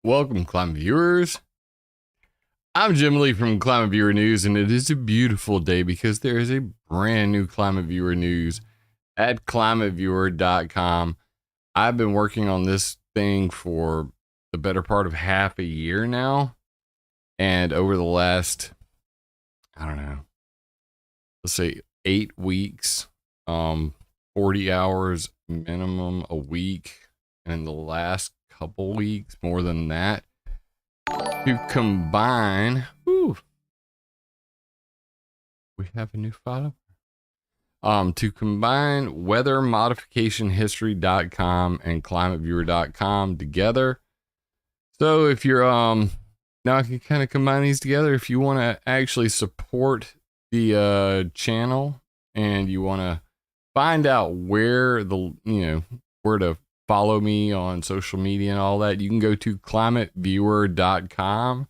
Welcome, Climate Viewers. I'm Jim Lee from ClimateViewer News, and it is a beautiful day because there is a brand new ClimateViewer News at ClimateViewer.com. I've been working on this thing for the better part of half a year now, and over the last, I don't know, let's say 8 weeks, 40 hours minimum a week, and the last couple weeks more than that, to combine, we have a new photo. To combine weathermodificationhistory.com and climateviewer.com together. So if you're now I can kind of combine these together. If you want to actually support the channel and you want to find out where where to follow me on social media and all that, you can go to climateviewer.com.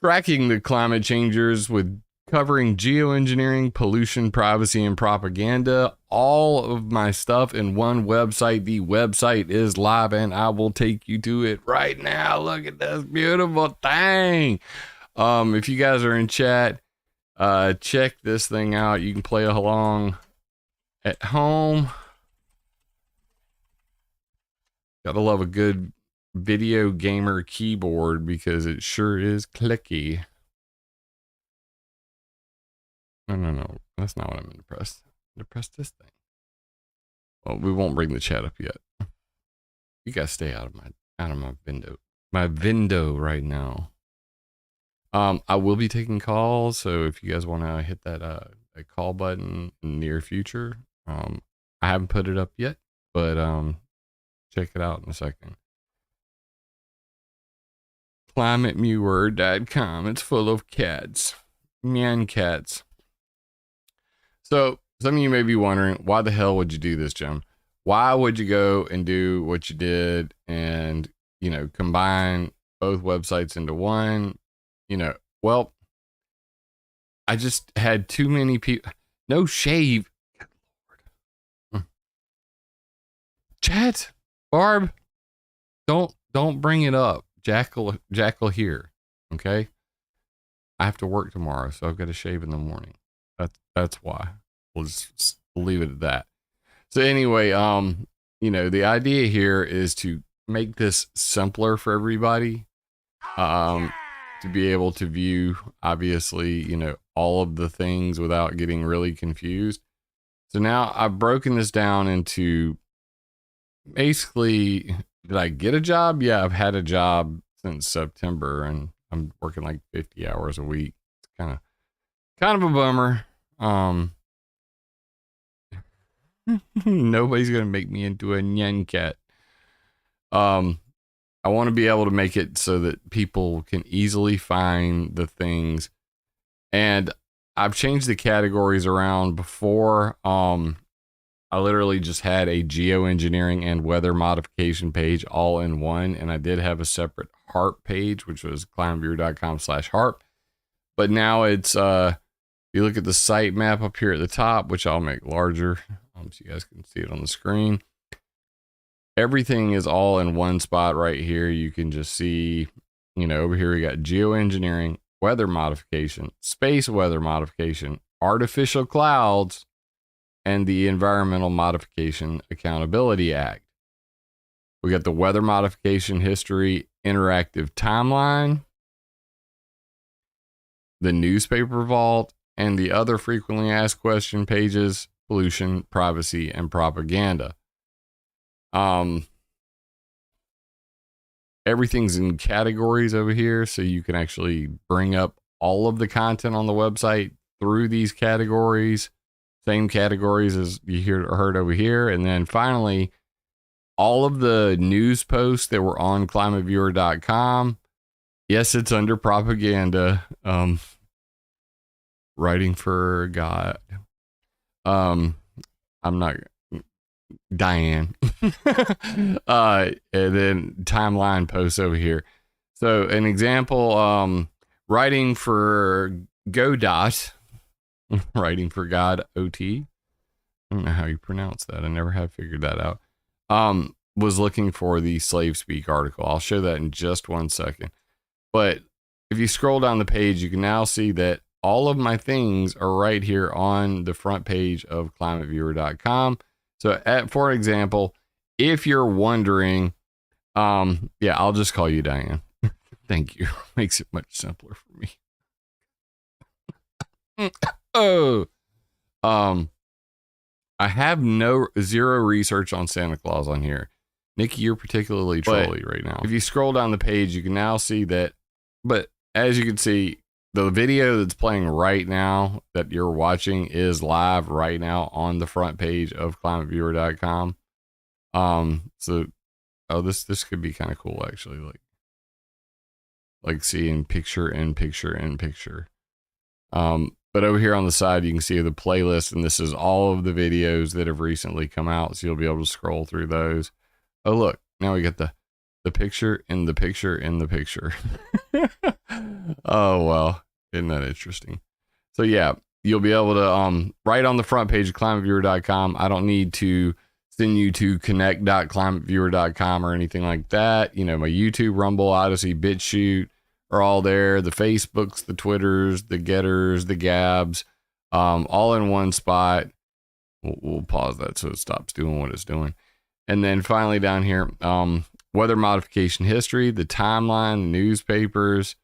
Tracking the climate changers with covering geoengineering, pollution, privacy, and propaganda. All of my stuff in one website. The website is live and I will take you to it right now. Look at this beautiful thing. If you guys are in chat, check this thing out. You can play along at home. Gotta love a good video gamer keyboard because it sure is clicky. No, that's not what I'm gonna press. I'm gonna press this thing. Well, we won't bring the chat up yet. You guys stay out of my window right now. I will be taking calls, so if you guys want to hit that a call button in the near future, I haven't put it up yet, but check it out in a second. ClimateViewer.com. It's full of cats. Man cats. So some of you may be wondering, why the hell would you do this, Jim? Why would you go and do what you did and, combine both websites into one? Well, I just had too many people. No shave. Good Lord. Chat. Barb, don't bring it up. Jackal here. Okay. I have to work tomorrow, so I've got to shave in the morning. That's why. We'll just leave it at that. So anyway, the idea here is to make this simpler for everybody. To be able to view, obviously, all of the things without getting really confused. So now I've broken this down into basically, did I get a job? Yeah, I've had a job since September and I'm working like 50 hours a week. It's kind of a bummer. Nobody's going to make me into a nyan cat. I want to be able to make it so that people can easily find the things. And I've changed the categories around before. I literally just had a geoengineering and weather modification page all in one. And I did have a separate HARP page, which was climateviewer.com/HARP. But now it's, if you look at the site map up here at the top, which I'll make larger so you guys can see it on the screen. Everything is all in one spot right here. You can just see, over here we got geoengineering, weather modification, space weather modification, artificial clouds, and the Environmental Modification Accountability Act. We got the weather modification history interactive timeline, the newspaper vault, and the other frequently asked question pages, pollution, privacy, and propaganda. Everything's in categories over here, so you can actually bring up all of the content on the website through these categories. Same categories as you heard over here. And then finally, all of the news posts that were on climateviewer.com. Yes, it's under propaganda. Writing for God. I'm not Diane. And then timeline posts over here. So an example, writing for Godot. Writing for God OT. I don't know how you pronounce that. I never have figured that out. was looking for the Slave Speak article. I'll show that in just 1 second. But if you scroll down the page, you can now see that all of my things are right here on the front page of ClimateViewer.com. So, for example, if you're wondering, yeah, I'll just call you Diane. Thank you. Makes it much simpler for me. Oh, I have zero research on Santa Claus on here. Nikki, you're particularly trolly right now. If you scroll down the page, you can now see that. But as you can see, the video that's playing right now that you're watching is live right now on the front page of ClimateViewer.com. So, this could be kind of cool actually, like seeing picture in picture in picture. But over here on the side, you can see the playlist, and this is all of the videos that have recently come out. So you'll be able to scroll through those. Oh, look, now we got the picture in the picture in the picture. Oh, well, isn't that interesting? So yeah, you'll be able to, right on the front page of ClimateViewer.com. I don't need to send you to connect.climateviewer.com or anything like that. You know, my YouTube, Rumble, Odyssey, BitChute are all there. The Facebooks, the Twitters, the Getters, the Gabs, all in one spot. We'll pause that so it stops doing what it's doing. And then finally down here, weather modification history, the timeline, the newspapers,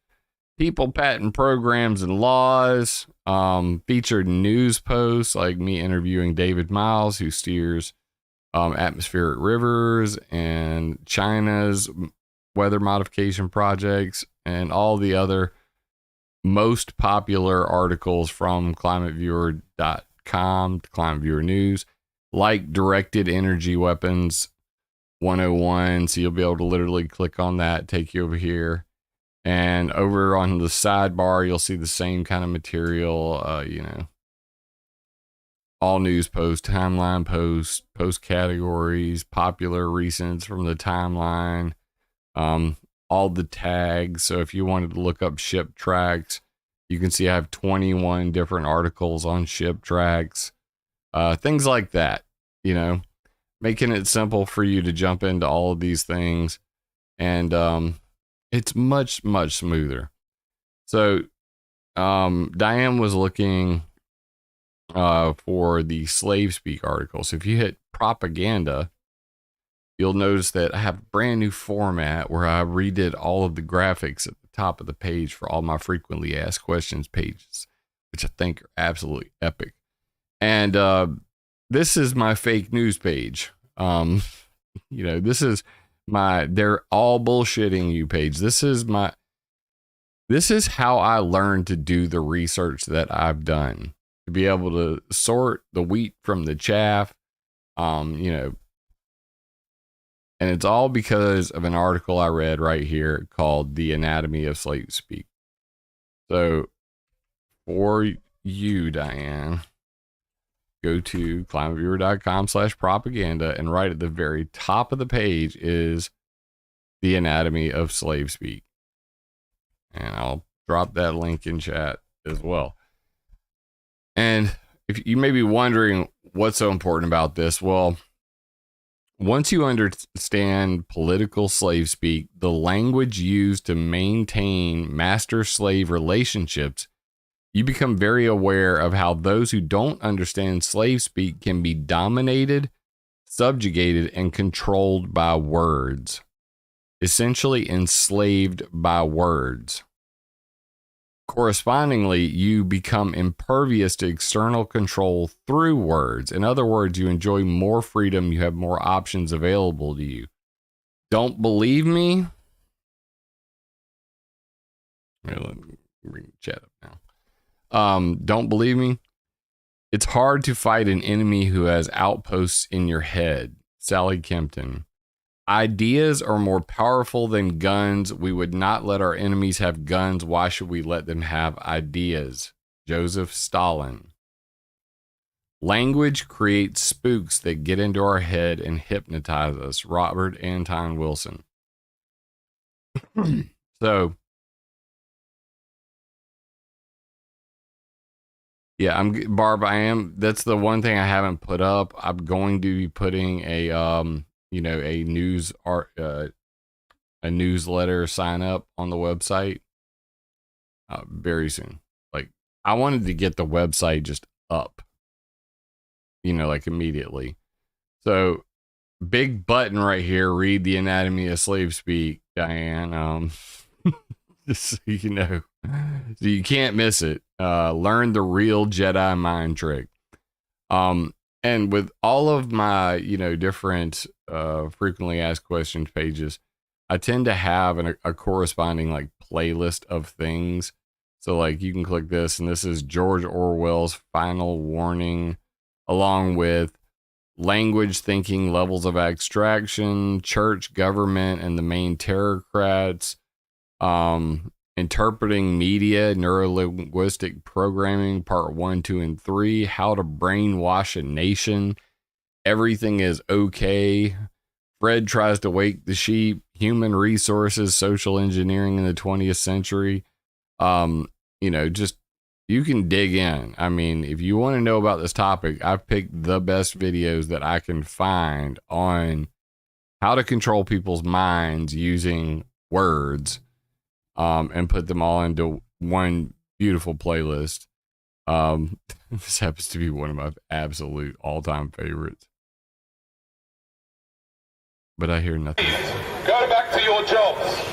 people, patent programs and laws, featured news posts like me interviewing David Miles, who steers atmospheric rivers and China's weather modification projects, and all the other most popular articles from ClimateViewer.com to ClimateViewer News, like directed energy weapons 101. So you'll be able to literally click on that, take you over here. And over on the sidebar, you'll see the same kind of material, you know, all news posts, timeline posts, post categories, popular recents from the timeline, all the tags. So if you wanted to look up ship tracks, you can see I have 21 different articles on ship tracks, things like that, you know, making it simple for you to jump into all of these things. And it's much, much smoother. So Diane was looking for the Slave Speak article. So if you hit propaganda, you'll notice that I have a brand new format where I redid all of the graphics at the top of the page for all my frequently asked questions pages, which I think are absolutely epic. And this is my fake news page. You know, this is my they're all bullshitting you page. This is how I learned to do the research that I've done, to be able to sort the wheat from the chaff. You know, and it's all because of an article I read right here called The Anatomy of Slave Speak. So for you, Diane, go to climateviewer.com/propaganda, and right at the very top of the page is The Anatomy of Slave Speak. And I'll drop that link in chat as well. And if you may be wondering what's so important about this, well, once you understand political slave speak, the language used to maintain master-slave relationships, you become very aware of how those who don't understand slave speak can be dominated, subjugated, and controlled by words, essentially enslaved by words. Correspondingly, you become impervious to external control through words. In other words, you enjoy more freedom. You have more options available to you. Don't believe me? Let me bring the chat up now. Don't believe me? It's hard to fight an enemy who has outposts in your head. Sally Kempton. Ideas are more powerful than guns. We would not let our enemies have guns. Why should we let them have ideas? Joseph Stalin. Language creates spooks that get into our head and hypnotize us. Robert Anton Wilson. So, yeah, Barb, that's the one thing I haven't put up. I'm going to be putting a a newsletter sign up on the website very soon. Like, I wanted to get the website just up, like immediately. So big button right here, read the Anatomy of Slave Speak, Diane. Just so you know. So you can't miss it. Learn the real Jedi mind trick. And with all of my, different frequently asked questions pages, I tend to have a corresponding like playlist of things. So like you can click this, and this is George Orwell's Final Warning, along with language, thinking, levels of abstraction, church, government, and the main terrorcrats, interpreting media, neurolinguistic programming, part 1, 2, and 3, how to brainwash a nation, everything is okay, Fred tries to wake the sheep, human resources, social engineering in the 20th century. Just, you can dig in. I mean, if you want to know about this topic, I've picked the best videos that I can find on how to control people's minds using words, and put them all into one beautiful playlist. This happens to be one of my absolute all-time favorites. But I hear nothing. Go back to your jobs.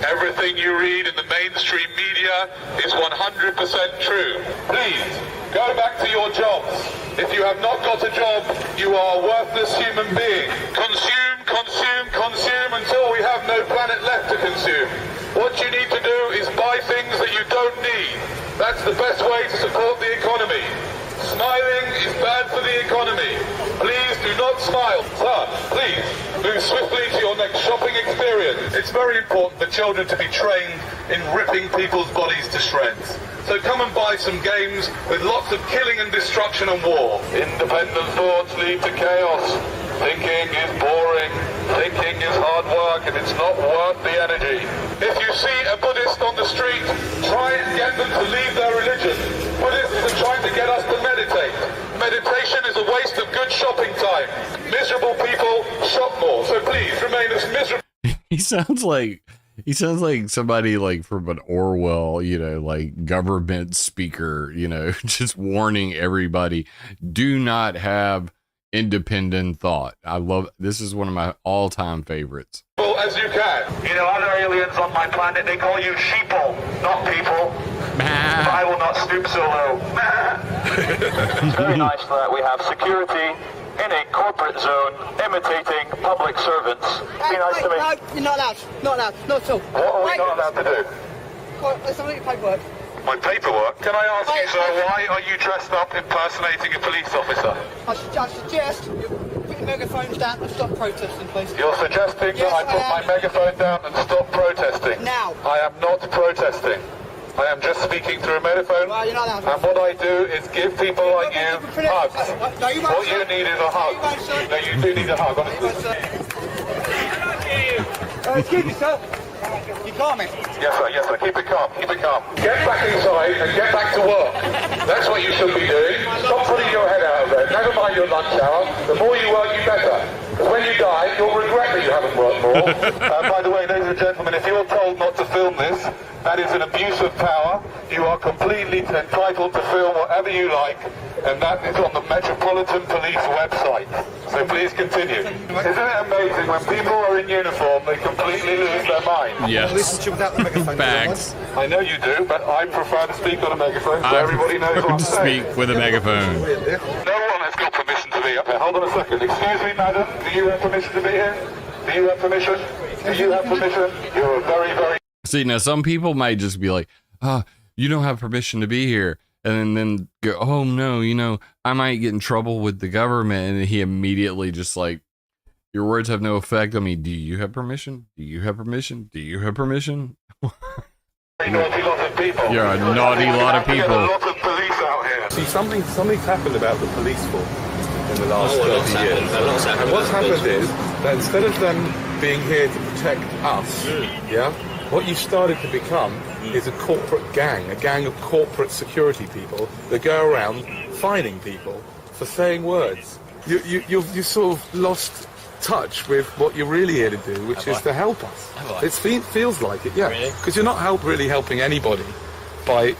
Everything you read in the mainstream media is 100% true. Please, go back to your jobs. If you have not got a job, you are a worthless human being. Consume, consume, consume until we have no planet left to consume. What you need to do is buy things that you don't need. That's the best way to support the economy. Smiling is bad for the economy. Please do not smile. Sir, please move swiftly to your next shopping experience. It's very important for children to be trained in ripping people's bodies to shreds. So come and buy some games with lots of killing and destruction and war. Independent thoughts lead to chaos. Thinking is boring. Thinking is hard work, and it's not worth the energy. If you see a Buddhist on the street, try and get them to leave their religion. Buddhists are trying to get us to meditate. Meditation is a waste of good shopping time. Miserable people shop more, so please remain as miserable. He sounds like somebody like from an Orwell, like government speaker, just warning everybody, do not have independent thought. This is one of my all-time favorites. Well, as you can. Other aliens on my planet, they call you sheeple, not people. I will not stoop so low. It's very nice that we have security in a corporate zone imitating public servants. Be nice to me. No, you're not allowed. Not allowed. Not at all. What are we not allowed to do? Well, let's have a look at your paperwork. My paperwork? Can I ask you, sir, why are you dressed up impersonating a police officer? I suggest you put your megaphones down and stop protesting, please. You're suggesting that I put my megaphone down and stop protesting? Now. I am not protesting. I am just speaking through a megaphone. Well, you're not allowed. And what I do is give people like you hugs. No, you won't, What you need is a hug. No, you do need a hug, honestly. Excuse me, sir. You calm me. Yes, sir. Keep it calm. Keep it calm. Get back inside and get back to work. That's what you should be doing. Stop putting your head out of bed. Never mind your lunch hour. The more you work, you better. Because when you die, you'll regret that you haven't worked more. By the way, ladies and gentlemen, if you're told not to film this, that is an abuse of power. You are completely entitled to film whatever you like, and that is on the Metropolitan Police website. So please continue. Isn't it amazing when people are in uniform, they completely lose their mind? Yes. Listen to you without the megaphone. Facts. I know you do, but I prefer to speak on a megaphone so everybody knows what I'm saying. Speak with a megaphone. No one has got permission to be up here. Hold on a second. Excuse me, madam. Do you have permission to be here? Do you have permission? Do you have permission? You're a very, very... See, now some people might just be like, you don't have permission to be here. And then go, oh no, I might get in trouble with the government. And he immediately just like, your words have no effect on me. Do you have permission? Do you have permission? Do you have permission? naughty lot of people. You're a naughty lot of people. A lot of police out here. See, something's happened about the police force in the last 30 years. And what's happened is that instead of them being here to protect us, what you started to become is a corporate gang, a gang of corporate security people that go around fining people for saying words. You sort of lost touch with what you're really here to do, which is to help us. It feels like it, yeah. Because you're not really helping anybody by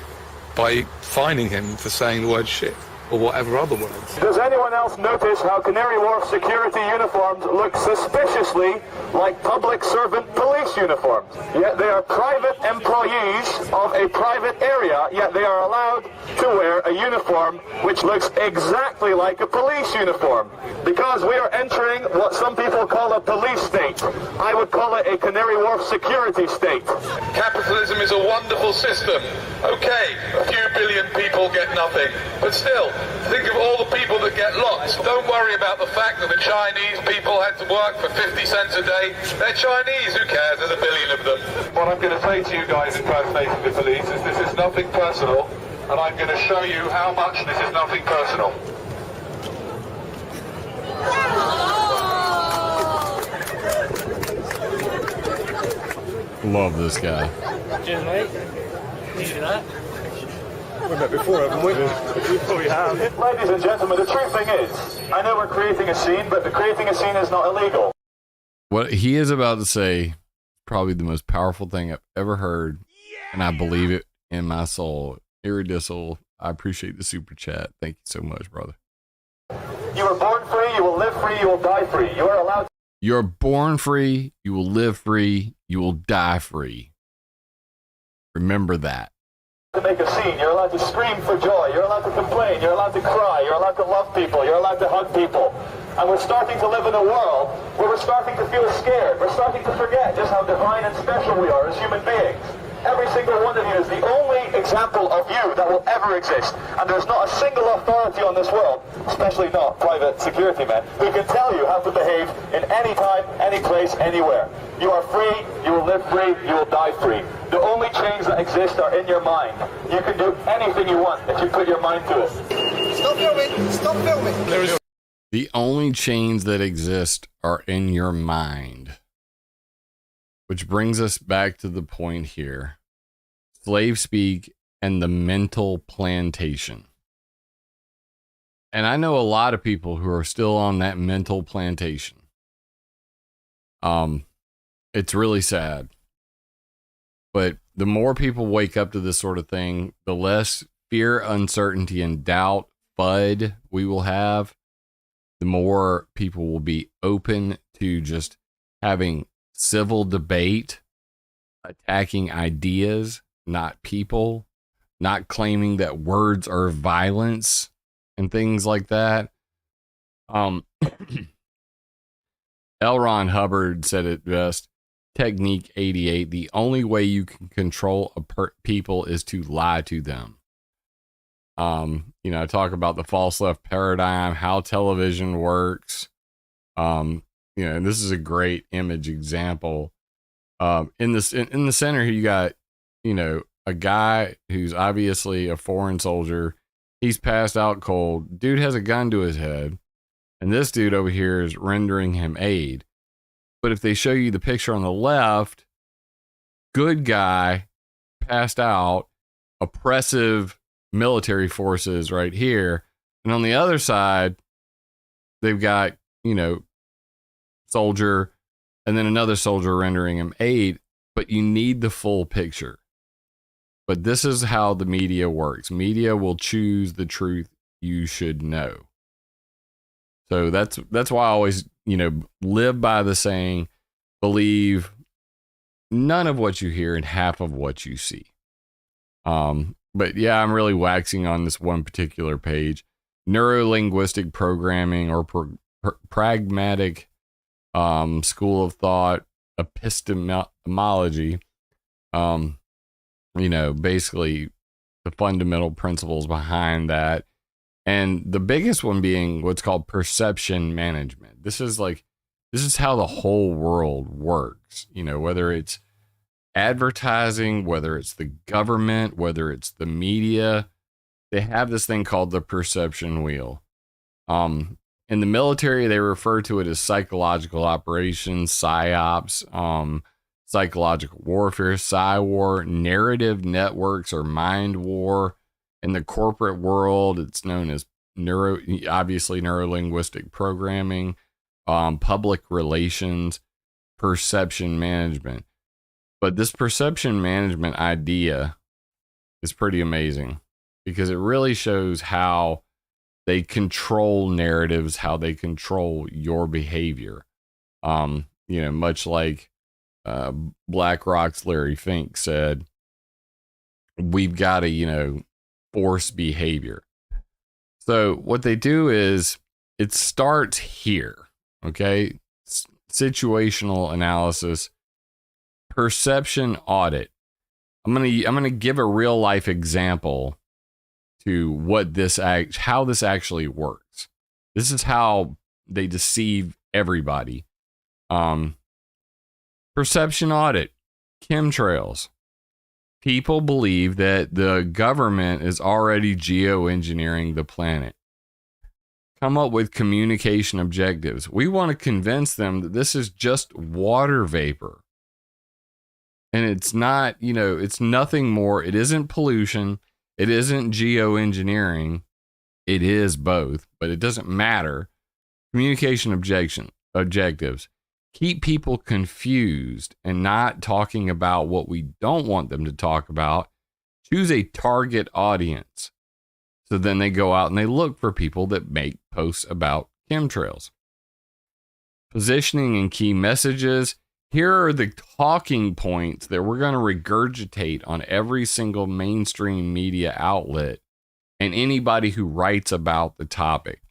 fining him for saying the word shit or whatever other words. Does anyone else notice how Canary Wharf security uniforms look suspiciously like public servant police uniforms? Yet they are private employees of a private area, yet they are allowed to wear a uniform which looks exactly like a police uniform. Because we are entering what some people call a police state. I would call it a Canary Wharf security state. Capitalism is a wonderful system. Okay, a few billion people get nothing, but still, think of all the people that get lots. Don't worry about the fact that the Chinese people had to work for 50 cents a day. They're Chinese, who cares? There's a billion of them. What I'm going to say to you guys impersonating the police is this is nothing personal, and I'm going to show you how much this is nothing personal. Love this guy. Cheers, mate. Can you do that? We've met before, haven't we? We probably have. Ladies and gentlemen, the true thing is, I know we're creating a scene, but creating a scene is not illegal. What he is about to say, probably the most powerful thing I've ever heard, and I believe it in my soul. Iridissel, I appreciate the super chat. Thank you so much, brother. You were born free, you will live free, you will die free. You are allowed You're born free, you will live free, you will die free. Remember that. to make a scene, you're allowed to scream for joy, you're allowed to complain, you're allowed to cry, you're allowed to love people, you're allowed to hug people. And we're starting to live in a world where we're starting to feel scared. We're starting to forget just how divine and special we are as human beings. Every single one of you is the only example of you that will ever exist. And there's not a single authority on this world, especially not private security men, who can tell you how to behave in any time, any place, anywhere. You are free, you will live free, you will die free. The only chains that exist are in your mind. You can do anything you want if you put your mind to it. Stop filming! Stop filming! The only chains that exist are in your mind. Which brings us back to the point here. Slave speak and the mental plantation. And I know a lot of people who are still on that mental plantation. It's really sad. But the more people wake up to this sort of thing, the less fear, uncertainty, and doubt, FUD we will have. The more people will be open to just having civil debate, attacking ideas, not people, not claiming that words are violence and things like that. L. Ron Hubbard said it best. Technique 88, the only way you can control people is to lie to them. Talk about the false left paradigm, how television works. And this is a great image example. In the center here, you got, a guy who's obviously a foreign soldier. He's passed out cold. Dude has a gun to his head. And this dude over here is rendering him aid. But if they show you the picture on the left, good guy, passed out, oppressive military forces right here. And on the other side, they've got, soldier and then another soldier rendering him aid. But you need the full picture. But this is how the media works. Media will choose the truth you should know. So that's why I always, live by the saying, believe none of what you hear and half of what you see. But yeah, I'm really waxing on this one particular page. Neuro-linguistic programming or pragmatic school of thought, epistemology. Basically the fundamental principles behind that. And the biggest one being what's called perception management. This is how the whole world works. Whether it's advertising, whether it's the government, whether it's the media, they have this thing called the perception wheel. In the military, they refer to it as psychological operations, psyops, psychological warfare, psy-war, narrative networks, or mind war. In the corporate world, it's known as neuro-linguistic programming. public relations, perception management. But this perception management idea is pretty amazing because it really shows how they control narratives, how they control your behavior. Much like BlackRock's Larry Fink said, we've got to, force behavior. So what they do is it starts here, okay? Situational analysis, perception audit. I'm gonna give a real life example to how this actually works. This is how they deceive everybody. Perception audit, chemtrails. People believe that the government is already geoengineering the planet. Come up with communication objectives. We want to convince them that this is just water vapor. And it's not, it's nothing more. It isn't pollution. It isn't geoengineering. It is both, but it doesn't matter. Communication objectives. Keep people confused and not talking about what we don't want them to talk about. Choose a target audience. So then they go out and they look for people that make posts about chemtrails. Positioning and key messages. Here are the talking points that we're going to regurgitate on every single mainstream media outlet and anybody who writes about the topic.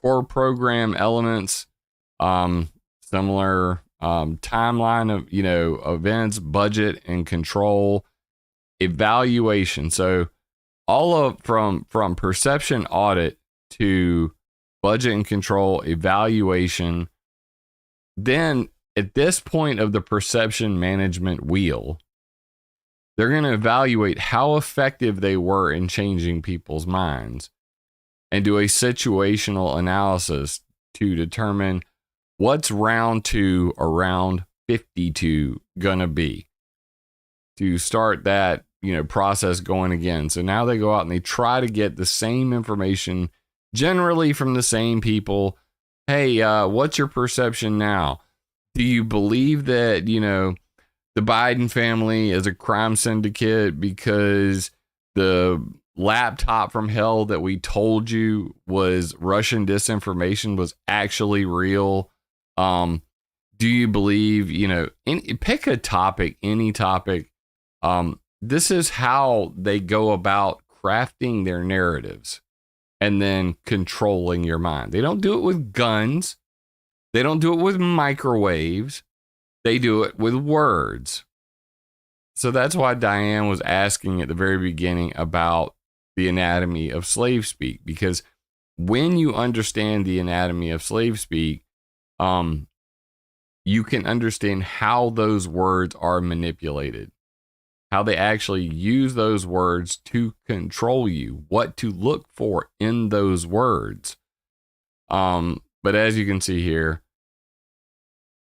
Core program elements, similar timeline of events, budget and control, evaluation. So all of from perception audit to budget and control, evaluation. Then at this point of the perception management wheel, they're going to evaluate how effective they were in changing people's minds and do a situational analysis to determine what's round 2 or round 52 gonna be to start that process going again. So now they go out and they try to get the same information generally from the same people. Hey, what's your perception now? Do you believe that the Biden family is a crime syndicate because the laptop from hell that we told you was Russian disinformation was actually real? Do you believe, pick a topic, any topic. This is how they go about crafting their narratives and then controlling your mind. They don't do it with guns. They don't do it with microwaves. They do it with words. So that's why Diane was asking at the very beginning about the anatomy of slave speak, because when you understand the anatomy of slave speak, you can understand how those words are manipulated, how they actually use those words to control you, what to look for in those words. But as you can see here,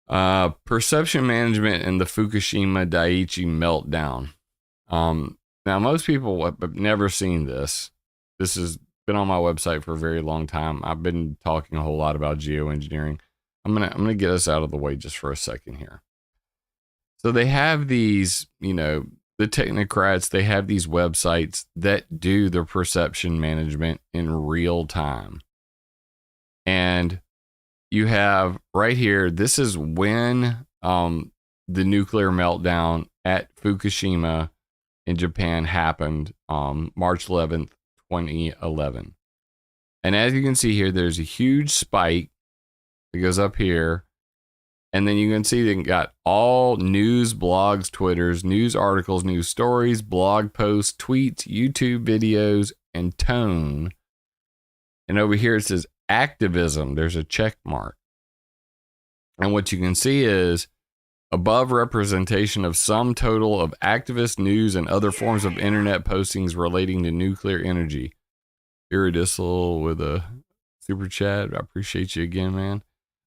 perception management and the Fukushima Daiichi meltdown. Now, most people have never seen this. This has been on my website for a very long time. I've been talking a whole lot about geoengineering. I'm gonna get us out of the way just for a second here. So they have these, the technocrats, they have these websites that do the perception management in real time. And you have right here, this is when the nuclear meltdown at Fukushima in Japan happened, March 11th, 2011. And as you can see here, there's a huge spike that goes up here. And then you can see they got all news, blogs, Twitters, news articles, news stories, blog posts, tweets, YouTube videos, and tone. And over here it says activism. There's a check mark. And what you can see is above representation of sum total of activist news and other forms of internet postings relating to nuclear energy. Iridissel with a super chat. I appreciate you again, man.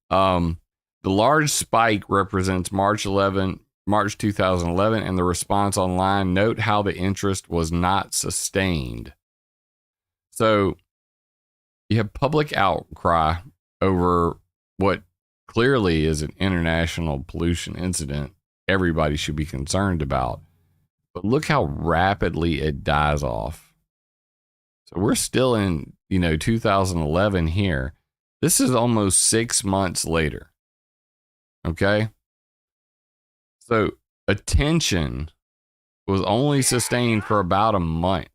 The large spike represents March 2011, and the response online. Note how the interest was not sustained. So you have public outcry over what clearly is an international pollution incident everybody should be concerned about. But look how rapidly it dies off. So we're still in, 2011 here. This is almost 6 months later. Okay? So attention was only sustained for about a month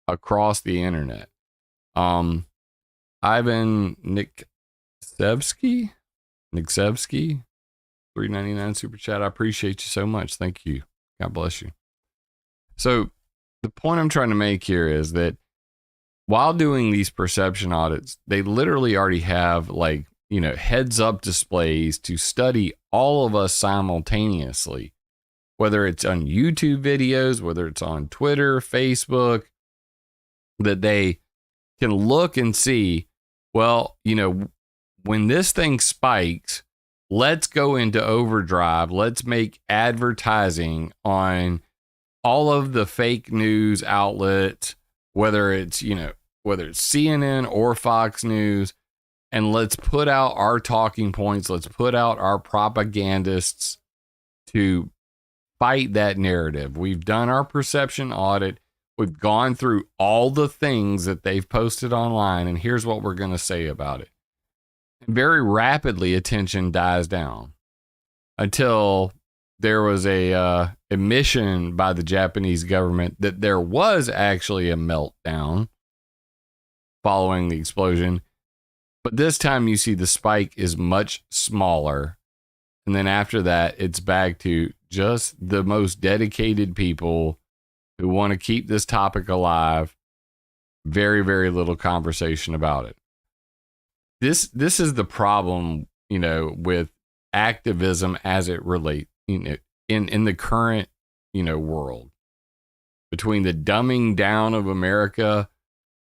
across the internet. Ivan Niksevsky, $3.99 super chat. I appreciate you so much. Thank you. God bless you. So the point I'm trying to make here is that while doing these perception audits, they literally already have heads up displays to study all of us simultaneously, whether it's on YouTube videos, whether it's on Twitter, Facebook, that they can look and see, well, when this thing spikes, let's go into overdrive. Let's make advertising on all of the fake news outlets, whether it's CNN or Fox News, and let's put out our talking points. Let's put out our propagandists to fight that narrative. We've done our perception audit. We've gone through all the things that they've posted online, and here's what we're going to say about it. Very rapidly, attention dies down until there was a admission by the Japanese government that there was actually a meltdown following the explosion. But this time you see the spike is much smaller. And then after that, it's back to just the most dedicated people who want to keep this topic alive. Very, very little conversation about it. This is the problem, with activism as it relates, in the current, world. Between the dumbing down of America,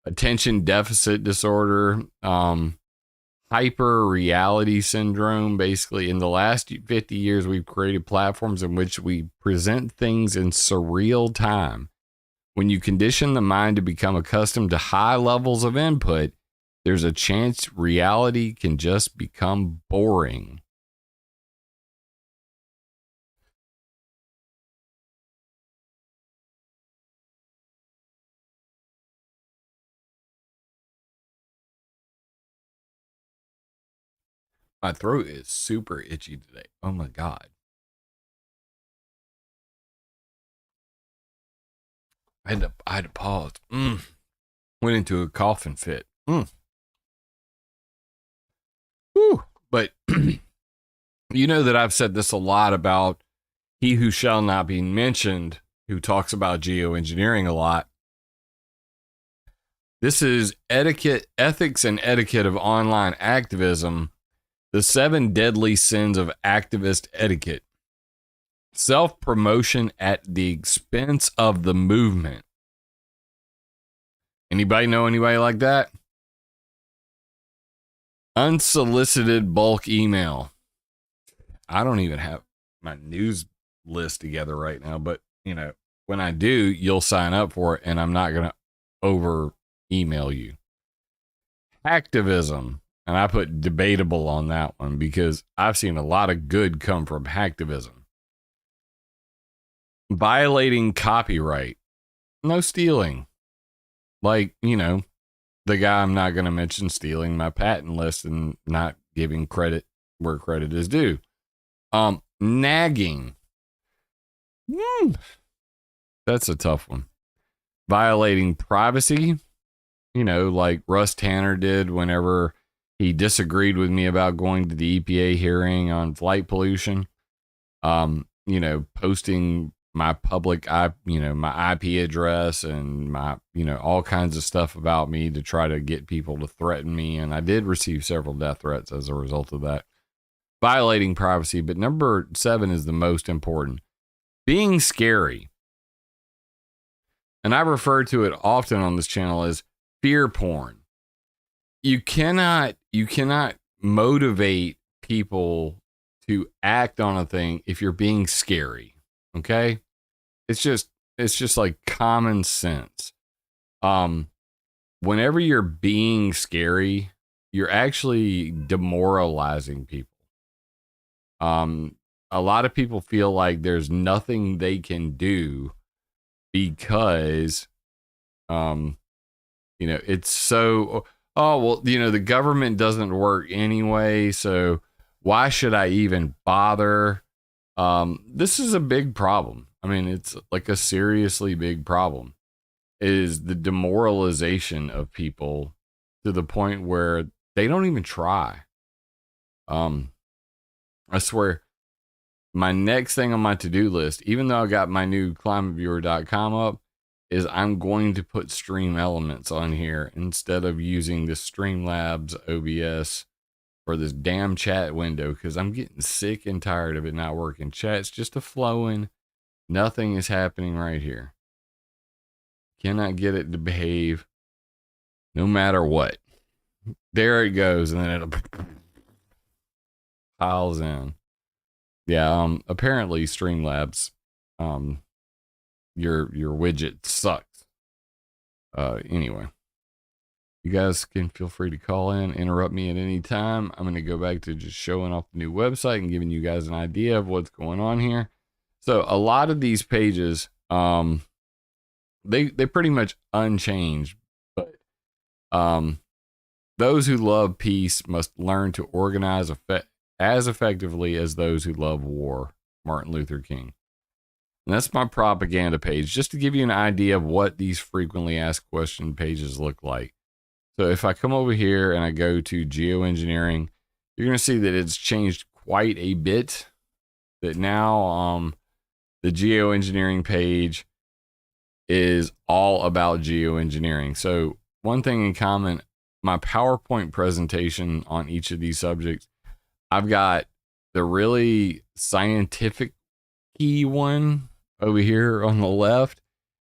attention deficit disorder, hyper reality syndrome. Basically, in the last 50 years, we've created platforms in which we present things in surreal time. When you condition the mind to become accustomed to high levels of input, there's a chance reality can just become boring. My throat is super itchy today. Oh my God. I had to pause. Went into a coughing fit. Whew. But you know that I've said this a lot about he who shall not be mentioned, who talks about geoengineering a lot. This is ethics and etiquette of online activism. The 7 deadly sins of activist etiquette. Self-promotion at the expense of the movement. Anybody know anybody like that? Unsolicited bulk email. I don't even have my news list together right now, but when I do, you'll sign up for it, and I'm not going to over email you. Hacktivism. And I put debatable on that one because I've seen a lot of good come from hacktivism. Violating copyright. No stealing. The guy I'm not going to mention stealing my patent list and not giving credit where credit is due. Nagging. That's a tough one. Violating privacy. Like Russ Tanner did whenever he disagreed with me about going to the EPA hearing on flight pollution. Posting my public, my IP address and my, all kinds of stuff about me to try to get people to threaten me. And I did receive several death threats as a result of that. Violating privacy. But number 7 is the most important. Being scary. And I refer to it often on this channel as fear porn. You cannot motivate people to act on a thing if you're being scary. Okay? It's just like common sense. Whenever you're being scary, you're actually demoralizing people. A lot of people feel like there's nothing they can do because, it's so, well, the government doesn't work anyway, so why should I even bother? This is a big problem. I mean, it's like a seriously big problem, is the demoralization of people to the point where they don't even try. I swear, my next thing on my to-do list, even though I got my new ClimateViewer.com up, is I'm going to put Stream Elements on here instead of using the Streamlabs OBS for this damn chat window, because I'm getting sick and tired of it not working. Chat's just a flowing. Nothing is happening right here. Cannot get it to behave no matter what. There it goes, and then it piles in. Yeah, apparently Streamlabs, your widget sucks. Anyway, you guys can feel free to call in, interrupt me at any time. I'm going to go back to just showing off the new website and giving you guys an idea of what's going on here. So a lot of these pages, they pretty much unchanged, but those who love peace must learn to organize as effectively as those who love war. Martin Luther King. And that's my propaganda page, just to give you an idea of what these frequently asked question pages look like. So if I come over here and I go to geoengineering, you're going to see that it's changed quite a bit. That now the geoengineering page is all about geoengineering. So one thing in common, my PowerPoint presentation on each of these subjects, I've got the really scientific key one over here on the left,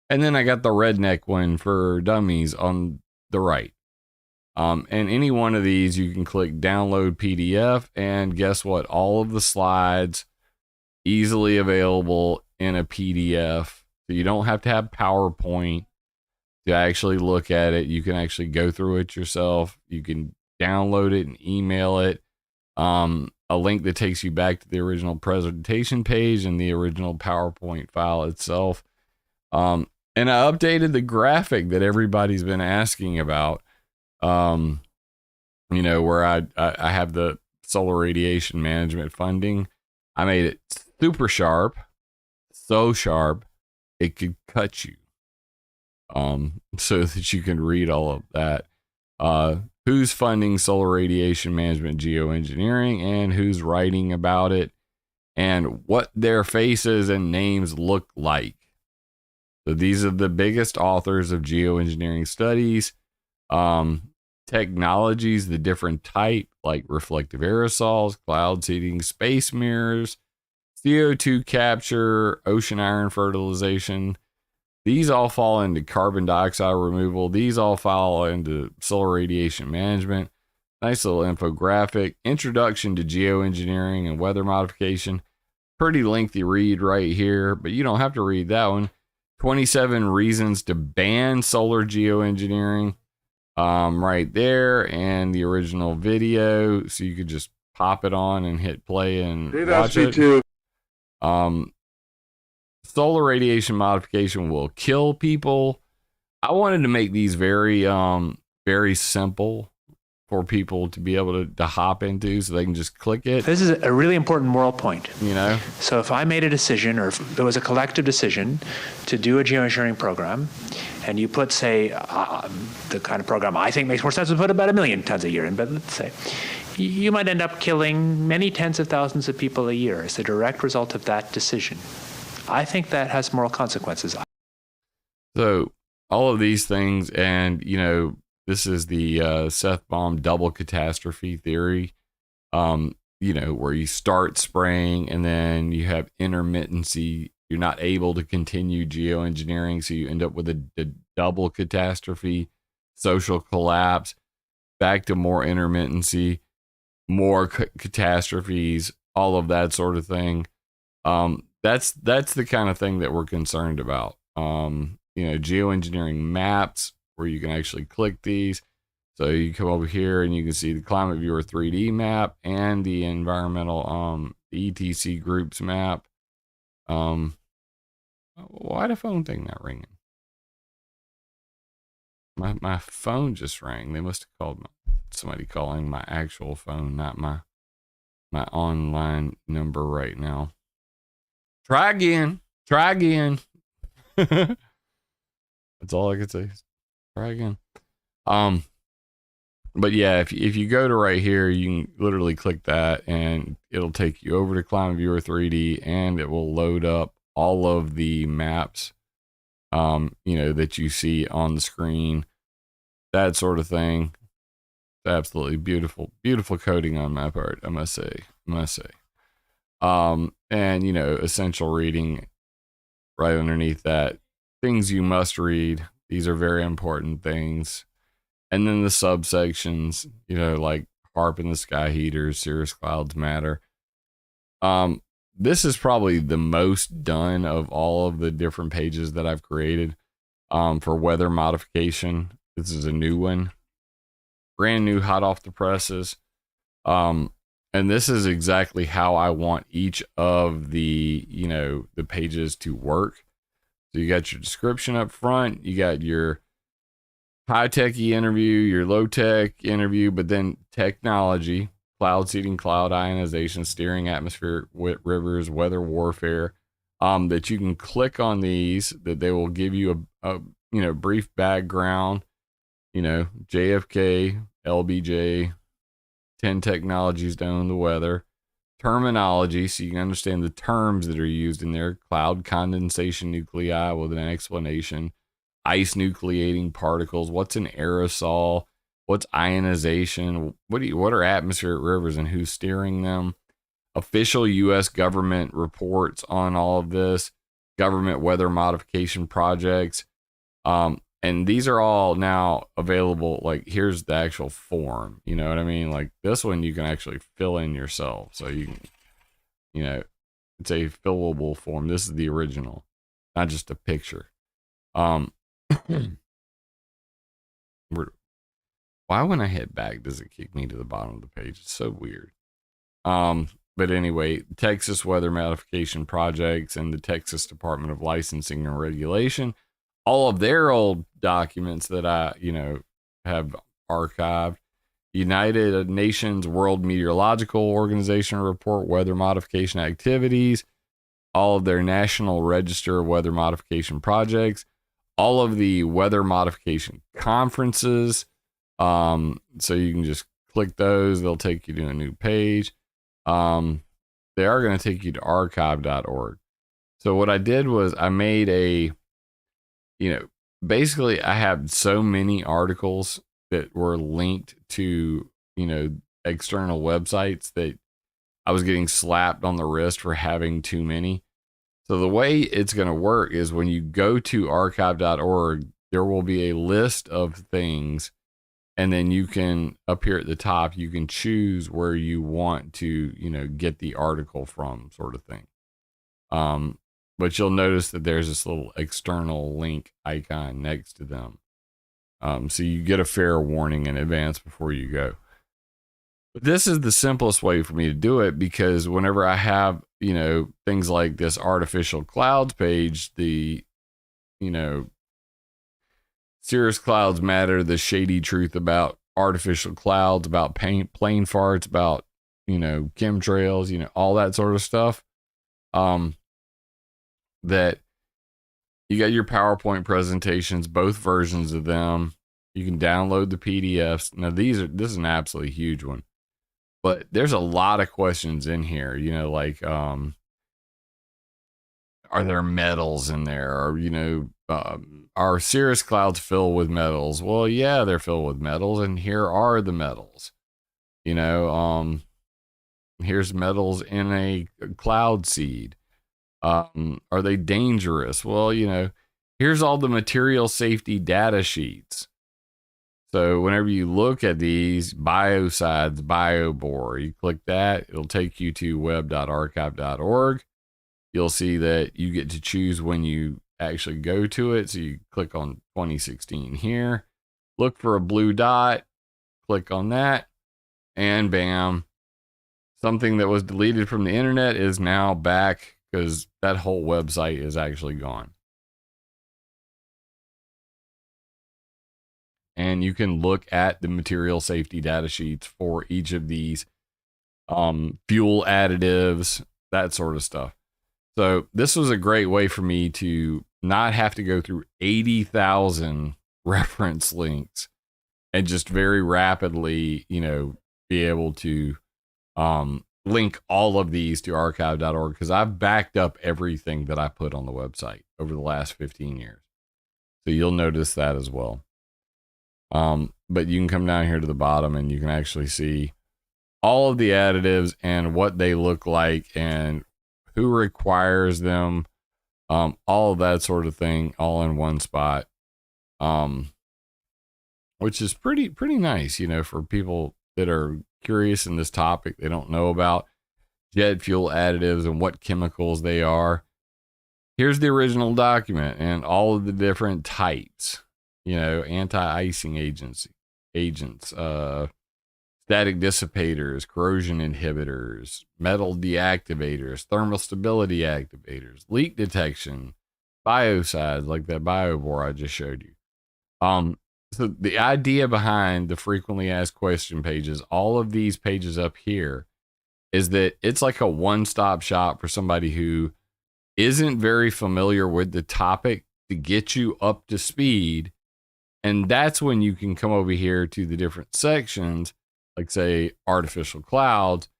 and then I got the redneck one for dummies on the right. And any one of these, you can click download PDF, and guess what? All of the slides easily available in a PDF. So you don't have to have PowerPoint to actually look at it. You can actually go through it yourself. You can download it and email it. A link that takes you back to the original presentation page and the original PowerPoint file itself. And I updated the graphic that everybody's been asking about. Where I have the solar radiation management funding. I made it super sharp, so sharp it could cut you. So that you can read all of that. Who's funding solar radiation management geoengineering, and who's writing about it, and what their faces and names look like. So these are the biggest authors of geoengineering studies. Technologies, the different type, like reflective aerosols, cloud seeding, space mirrors, CO2 capture, ocean iron fertilization. These all fall into carbon dioxide removal. These all fall into solar radiation management. Nice little infographic. Introduction to geoengineering and weather modification. Pretty lengthy read right here, but you don't have to read that one. 27 reasons to ban solar geoengineering. Right there, and the original video, so you could just pop it on and hit play and watch it. Too. Solar radiation modification will kill people. I wanted to make these very simple for people to be able to hop into, so they can just click it. This is a really important moral point. So if I made a decision, or if there was a collective decision to do a geoengineering program, and you put, say, the kind of program I think makes more sense to put about 1 million tons a year in, but let's say, you might end up killing many tens of thousands of people a year as a direct result of that decision. I think that has moral consequences. So all of these things, and this is the Seth Baum double catastrophe theory, where you start spraying and then you have intermittency. You're not able to continue geoengineering, so you end up with a double catastrophe, social collapse, back to more intermittency, more catastrophes, all of that sort of thing. That's the kind of thing that we're concerned about. Geoengineering maps, where you can actually click these. So you come over here and you can see the ClimateViewer 3D map and the environmental ETC groups map. Why the phone thing not ringing? My phone just rang. They must have called somebody calling my actual phone, not my online number right now. Try again. That's all I could say. Try again. But yeah, if you go to right here, you can literally click that and it'll take you over to ClimateViewer 3D and it will load up all of the maps, that you see on the screen, that sort of thing. It's absolutely beautiful coding on my part, I must say. And essential reading right underneath that, things you must read. These are very important things. And then the subsections, like HARP in the sky heaters, cirrus clouds matter. This is probably the most done of all of the different pages that I've created for weather modification. This is a new one, brand new, hot off the presses. And this is exactly how I want each of the, the pages to work. So you got your description up front, you got your high-techy interview, your low-tech interview, but then technology, cloud seeding, cloud ionization, steering atmospheric rivers, weather warfare, that you can click on these, that they will give you a brief background, JFK, LBJ, 10 technologies to own the weather, terminology, so you can understand the terms that are used in there, cloud condensation nuclei with an explanation, ice nucleating particles, what's an aerosol, what's ionization, what are atmospheric rivers and who's steering them, official U.S. government reports on all of this, government weather modification projects, and these are all now available. Like, here's the actual form, you know what I mean? Like, this one you can actually fill in yourself, so you can, it's a fillable form. This is the original, not just a picture. Why when I hit back does it kick me to the bottom of the page? It's so weird. But anyway, Texas weather modification projects and the Texas Department of Licensing and Regulation, all of their old documents that I, have archived. United Nations World Meteorological Organization report, weather modification activities, all of their National Register of Weather Modification projects, all of the weather modification conferences. So you can just click those. They'll take you to a new page. They are going to take you to archive.org. So what I did was I made a, basically I have so many articles that were linked to, external websites that I was getting slapped on the wrist for having too many. So the way it's going to work is when you go to archive.org, there will be a list of things. And then you can, up here at the top, you can choose where you want to, get the article from, sort of thing. But you'll notice that there's this little external link icon next to them. So you get a fair warning in advance before you go. But this is the simplest way for me to do it, because whenever I have, things like this artificial clouds page, the, cirrus clouds matter, the shady truth about artificial clouds, about plane farts, about, chemtrails, all that sort of stuff. That you got your PowerPoint presentations, both versions of them. You can download the PDFs. Now this is an absolutely huge one, but there's a lot of questions in here, like, are there metals in there? Or, are cirrus clouds filled with metals? Well, yeah, they're filled with metals, and here are the metals. Here's metals in a cloud seed. Are they dangerous? Well, here's all the material safety data sheets. So whenever you look at these biocides, biobor, you click that, it'll take you to web.archive.org. You'll see that you get to choose when you actually go to it. So you click on 2016 here, look for a blue dot, click on that, and bam, something that was deleted from the internet is now back because that whole website is actually gone. And you can look at the material safety data sheets for each of these fuel additives, that sort of stuff. So this was a great way for me to not have to go through 80,000 reference links and just very rapidly, be able to link all of these to archive.org, because I've backed up everything that I put on the website over the last 15 years. So you'll notice that as well. But you can come down here to the bottom and you can actually see all of the additives and what they look like and who requires them, all of that sort of thing, all in one spot. Which is pretty nice, for people that are curious in this topic. They don't know about jet fuel additives and what chemicals they are. Here's the original document and all of the different types, anti-icing agents, static dissipators, corrosion inhibitors, metal deactivators, thermal stability activators, leak detection, biocides like that biobore I just showed you. So the idea behind the frequently asked question pages, all of these pages up here, is that it's like a one-stop shop for somebody who isn't very familiar with the topic to get you up to speed. And that's when you can come over here to the different sections, like say artificial clouds,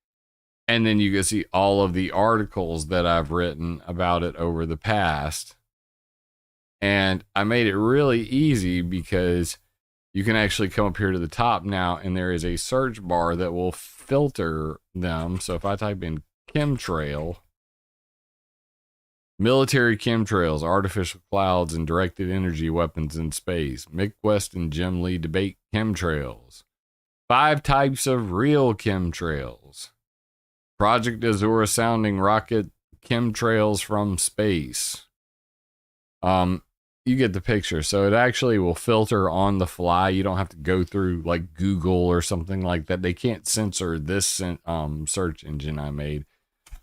and then you can see all of the articles that I've written about it over the past. And I made it really easy because you can actually come up here to the top now, and there is a search bar that will filter them. So if I type in chemtrail, military chemtrails, artificial clouds, and directed energy weapons in space, Mick West and Jim Lee debate chemtrails, 5 types of real chemtrails, Project Azura sounding rocket chemtrails from space. You get the picture. So it actually will filter on the fly. You don't have to go through like Google or something like that. They can't censor this search engine I made,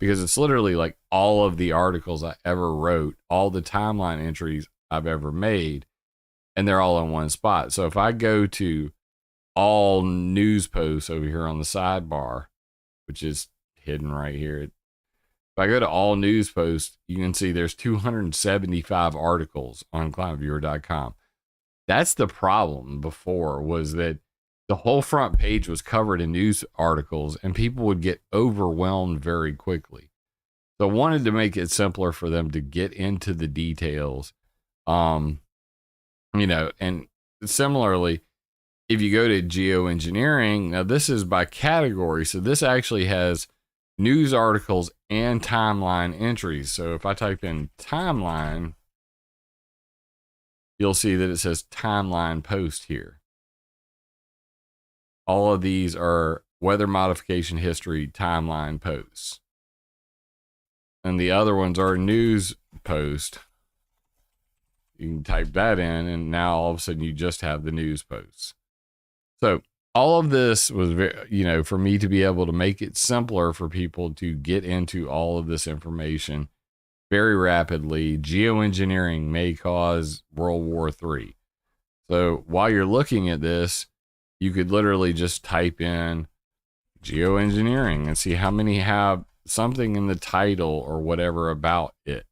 because it's literally like all of the articles I ever wrote, all the timeline entries I've ever made, and they're all in one spot. So if I go to all news posts over here on the sidebar, which is hidden right here, if I go to all news posts, you can see there's 275 articles on ClimateViewer.com. That's the problem before, was that the whole front page was covered in news articles and people would get overwhelmed very quickly. So I wanted to make it simpler for them to get into the details. And similarly, if you go to geoengineering, now this is by category. So this actually has news articles and timeline entries. So if I type in timeline, you'll see that it says timeline post here. All of these are weather modification history timeline posts. And the other ones are news post. You can type that in, and now all of a sudden you just have the news posts. So all of this was, for me to be able to make it simpler for people to get into all of this information very rapidly. Geoengineering may cause World War III. So while you're looking at this, you could literally just type in geoengineering and see how many have something in the title or whatever about it.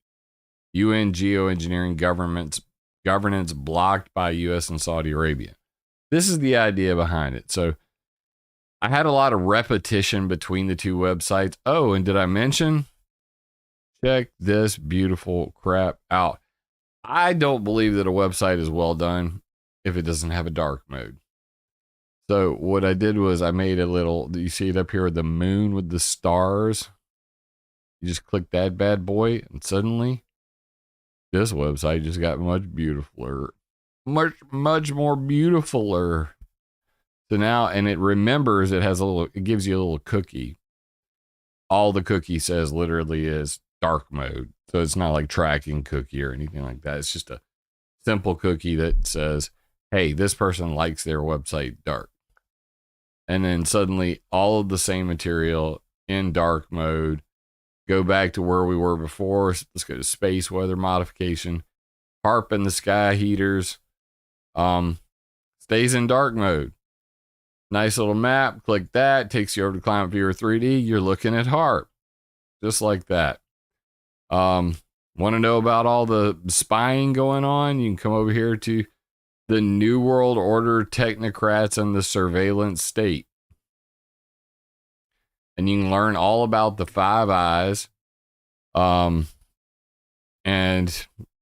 UN geoengineering governance blocked by US and Saudi Arabia. This is the idea behind it. So I had a lot of repetition between the two websites. Oh, and did I mention? Check this beautiful crap out. I don't believe that a website is well done if it doesn't have a dark mode. So what I did was I made a little, you see it up here with the moon with the stars? You just click that bad boy and suddenly this website just got much beautifuler. Much more beautifuler. So now, and it remembers, it gives you a little cookie. All the cookie says literally is dark mode. So it's not like tracking cookie or anything like that. It's just a simple cookie that says, hey, this person likes their website dark. and then suddenly all of the same material in dark mode. Go back to where we were before. Let's go to space weather modification. HARP in the sky heaters. Stays in dark mode. Nice little map. Click that. Takes you over to ClimateViewer 3D. You're looking at HARP. Just like that. Want to know about all the spying going on? You can come over here to the New World Order Technocrats and the Surveillance State. And you can learn all about the Five Eyes and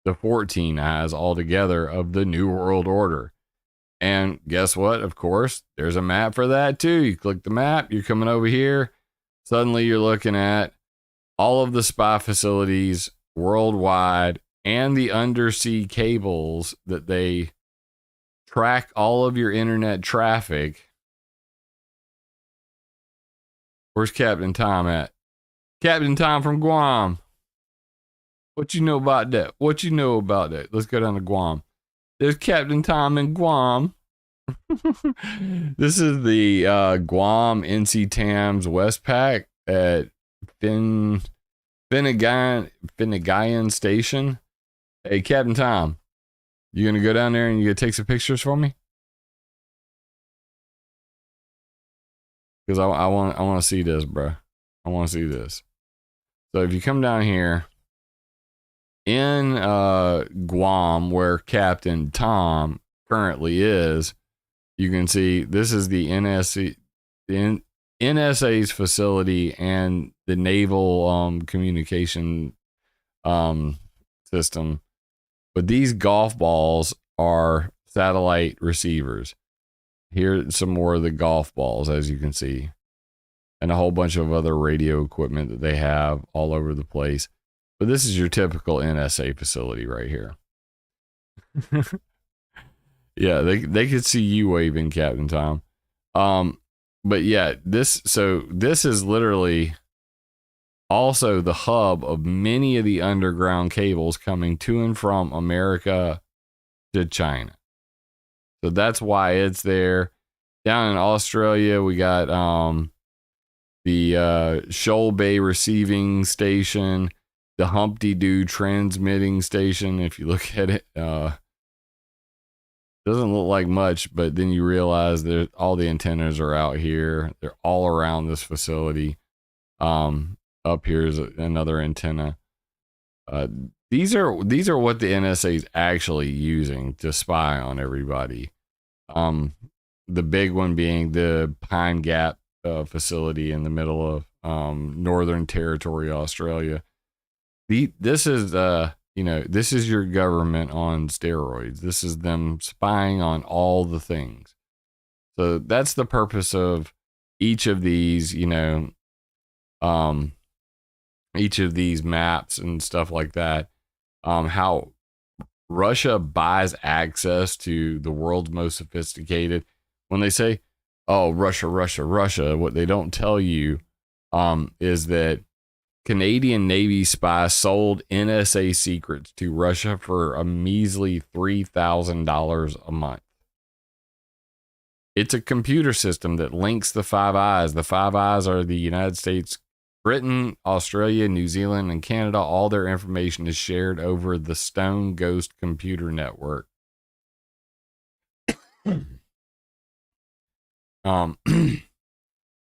the 14 Eyes altogether of the New World Order. And guess what? Of course, there's a map for that too. You click the map, you're coming over here. Suddenly you're looking at all of the spy facilities worldwide and the undersea cables that they track all of your internet traffic. Where's Captain Tom at? Captain Tom from Guam. What you know about that? What you know about that? Let's go down to Guam. There's Captain Tom in Guam. This is the Guam NC-TAMS Westpac at Finnegayan Station. Hey, Captain Tom, you gonna go down there and you gonna take some pictures for me? Because I want to see this, bro. I want to see this. So if you come down here in Guam, where Captain Tom currently is, you can see this is the NSA's facility and the naval communication system. But these golf balls are satellite receivers. Here's some more of the golf balls, as you can see, and a whole bunch of other radio equipment that they have all over the place. But this is your typical NSA facility right here. Yeah, they could see you waving, Captain Tom. But yeah, this is literally also the hub of many of the underground cables coming to and from America to China. So that's why it's there. Down in Australia, we got the Shoal Bay receiving station, the Humpty Doo transmitting station. If you look at it, doesn't look like much, but then you realize that all the antennas are out here. They're all around this facility. Up here is another antenna. These are what the NSA is actually using to spy on everybody. The big one being the Pine Gap facility in the middle of Northern Territory, Australia. This is this is your government on steroids. This is them spying on all the things. So that's the purpose of each of these, each of these maps and stuff like that. How Russia buys access to the world's most sophisticated. When they say, oh, Russia, Russia, Russia, what they don't tell you is that Canadian Navy spies sold NSA secrets to Russia for a measly $3,000 a month. It's a computer system that links the Five Eyes. The Five Eyes are the United States, Britain, Australia, New Zealand, and Canada. All their information is shared over the Stone Ghost computer network.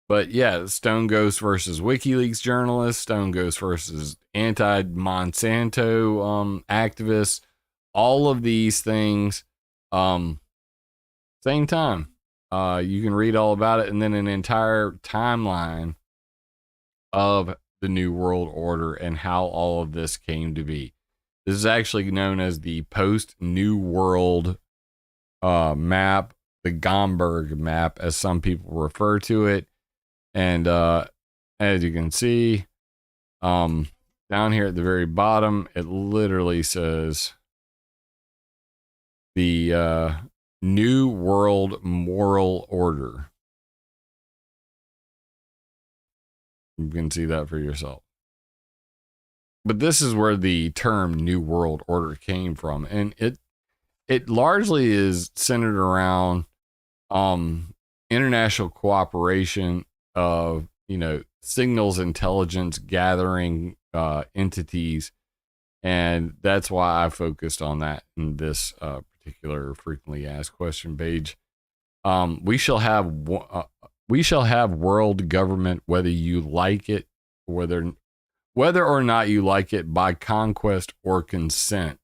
But yeah, Stone Ghost versus WikiLeaks journalists, Stone Ghost versus anti-Monsanto activists, all of these things, same time. You can read all about it, and then an entire timeline of the New World Order and how all of this came to be. This is actually known as the post-New World map, the Gomberg map, as some people refer to it. And as you can see, down here at the very bottom, it literally says the New World Moral Order. You can see that for yourself. But this is where the term New World Order came from. And it largely is centered around international cooperation of, signals intelligence gathering entities. And that's why I focused on that in this particular frequently asked question page. We shall have world government, whether you like it, whether or not you like it, by conquest or consent.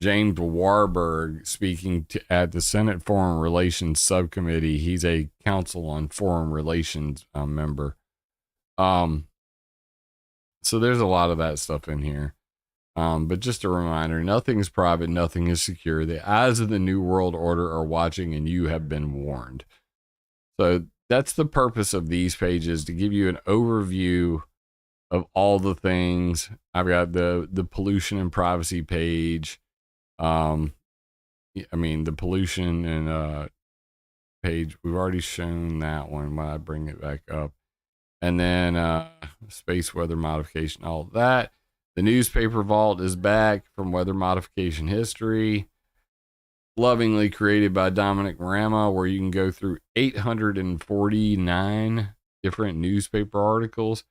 James Warburg, speaking at the Senate Foreign Relations Subcommittee. He's a Council on Foreign Relations member. So there's a lot of that stuff in here. But just a reminder, nothing is private, nothing is secure. The eyes of the New World Order are watching, and you have been warned. So that's the purpose of these pages, to give you an overview of all the things. I've got the pollution and privacy page. The pollution and page, we've already shown that one when I bring it back up. And then space weather modification, all that. The newspaper vault is back from weather modification history, lovingly created by Dominic Marama, where you can go through 849 different newspaper articles.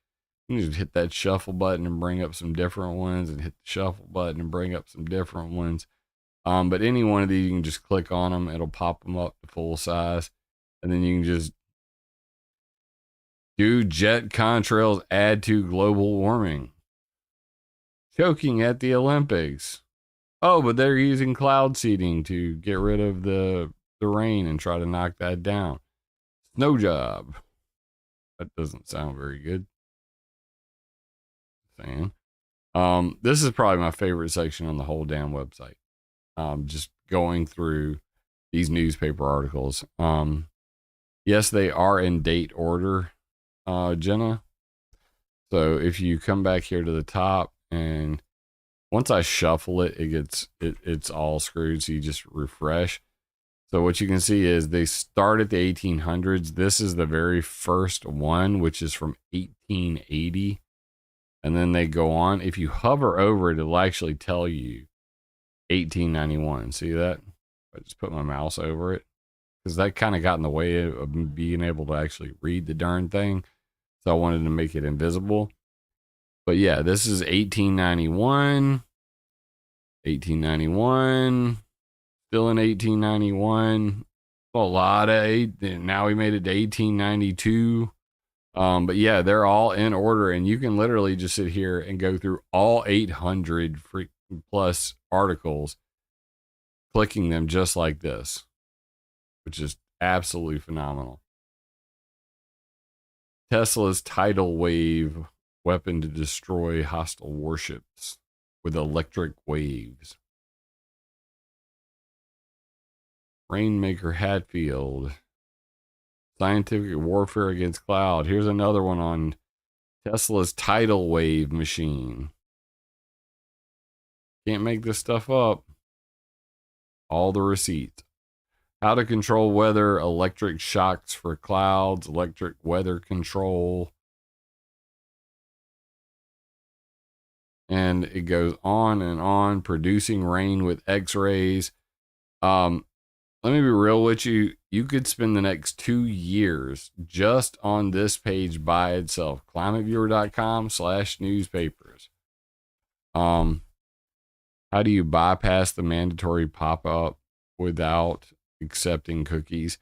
You can just hit that shuffle button and bring up some different ones, and hit the shuffle button and bring up some different ones. But any one of these, you can just click on them. It'll pop them up to full size. And then you can just do jet contrails add to global warming. Choking at the Olympics. Oh, but they're using cloud seeding to get rid of the rain and try to knock that down. Snow job. That doesn't sound very good. Saying. This is probably my favorite section on the whole damn website. Just going through these newspaper articles. Yes, they are in date order, Jenna. So if you come back here to the top, and once I shuffle it, it's all screwed. So you just refresh. So what you can see is they start at the 1800s. This is the very first one, which is from 1880. And then they go on. If you hover over it, it'll actually tell you 1891. See that? I just put my mouse over it, because that kind of got in the way of being able to actually read the darn thing. So I wanted to make it invisible. But yeah, this is 1891. 1891. Still in 1891. A lot of now we made it to 1892. But yeah, they're all in order, and you can literally just sit here and go through all 800 plus articles, clicking them just like this, which is absolutely phenomenal. Tesla's tidal wave weapon to destroy hostile warships with electric waves. Rainmaker Hatfield. Scientific warfare against cloud. Here's another one on Tesla's tidal wave machine. Can't make this stuff up. All the receipts. How to control weather, electric shocks for clouds, electric weather control. And it goes on and on. Producing rain with x-rays. Let me be real with you. You could spend the next 2 years just on this page by itself. ClimateViewer.com/newspapers. How do you bypass the mandatory pop-up without accepting cookies?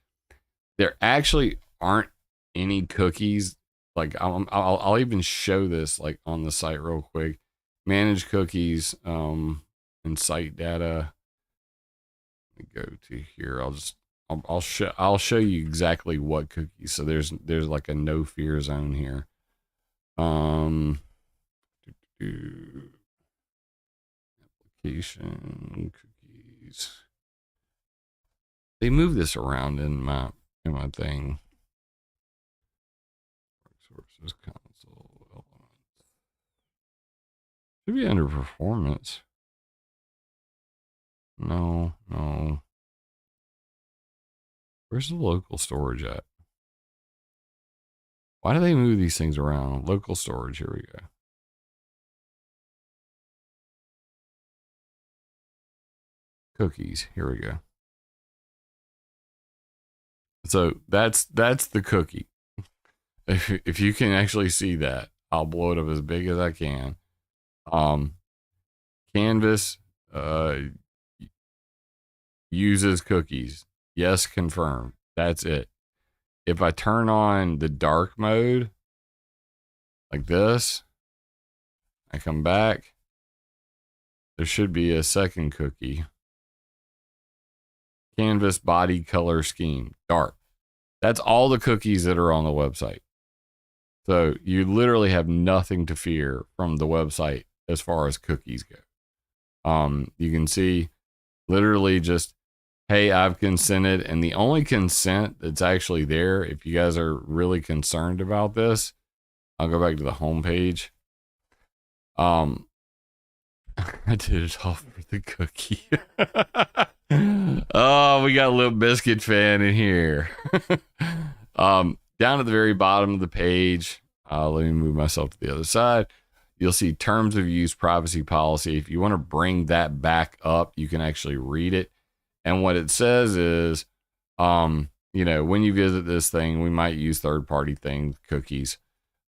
There actually aren't any cookies. Like I'll even show this like on the site real quick. Manage cookies and site data. Let me go to here. I'll show you exactly what cookies. So there's like a no fear zone here. Application cookies. They move this around in my thing. Sources console elements. Should be under performance. No. Where's the local storage at? Why do they move these things around? Local storage, here we go. Cookies, here we go. So that's the cookie. If you can actually see that, I'll blow it up as big as I can. Canvas uses cookies. Yes, confirmed. That's it. If I turn on the dark mode like this, I come back, there should be a second cookie. Canvas body color scheme, dark. That's all the cookies that are on the website. So you literally have nothing to fear from the website as far as cookies go. You can see literally just, hey, I've consented. And the only consent that's actually there, if you guys are really concerned about this, I'll go back to the home page. I did it all for the cookie. Oh, we got a little biscuit fan in here. Down at the very bottom of the page, let me move myself to the other side. You'll see terms of use privacy policy. If you want to bring that back up, you can actually read it. And what it says is, when you visit this thing, we might use third-party things, cookies.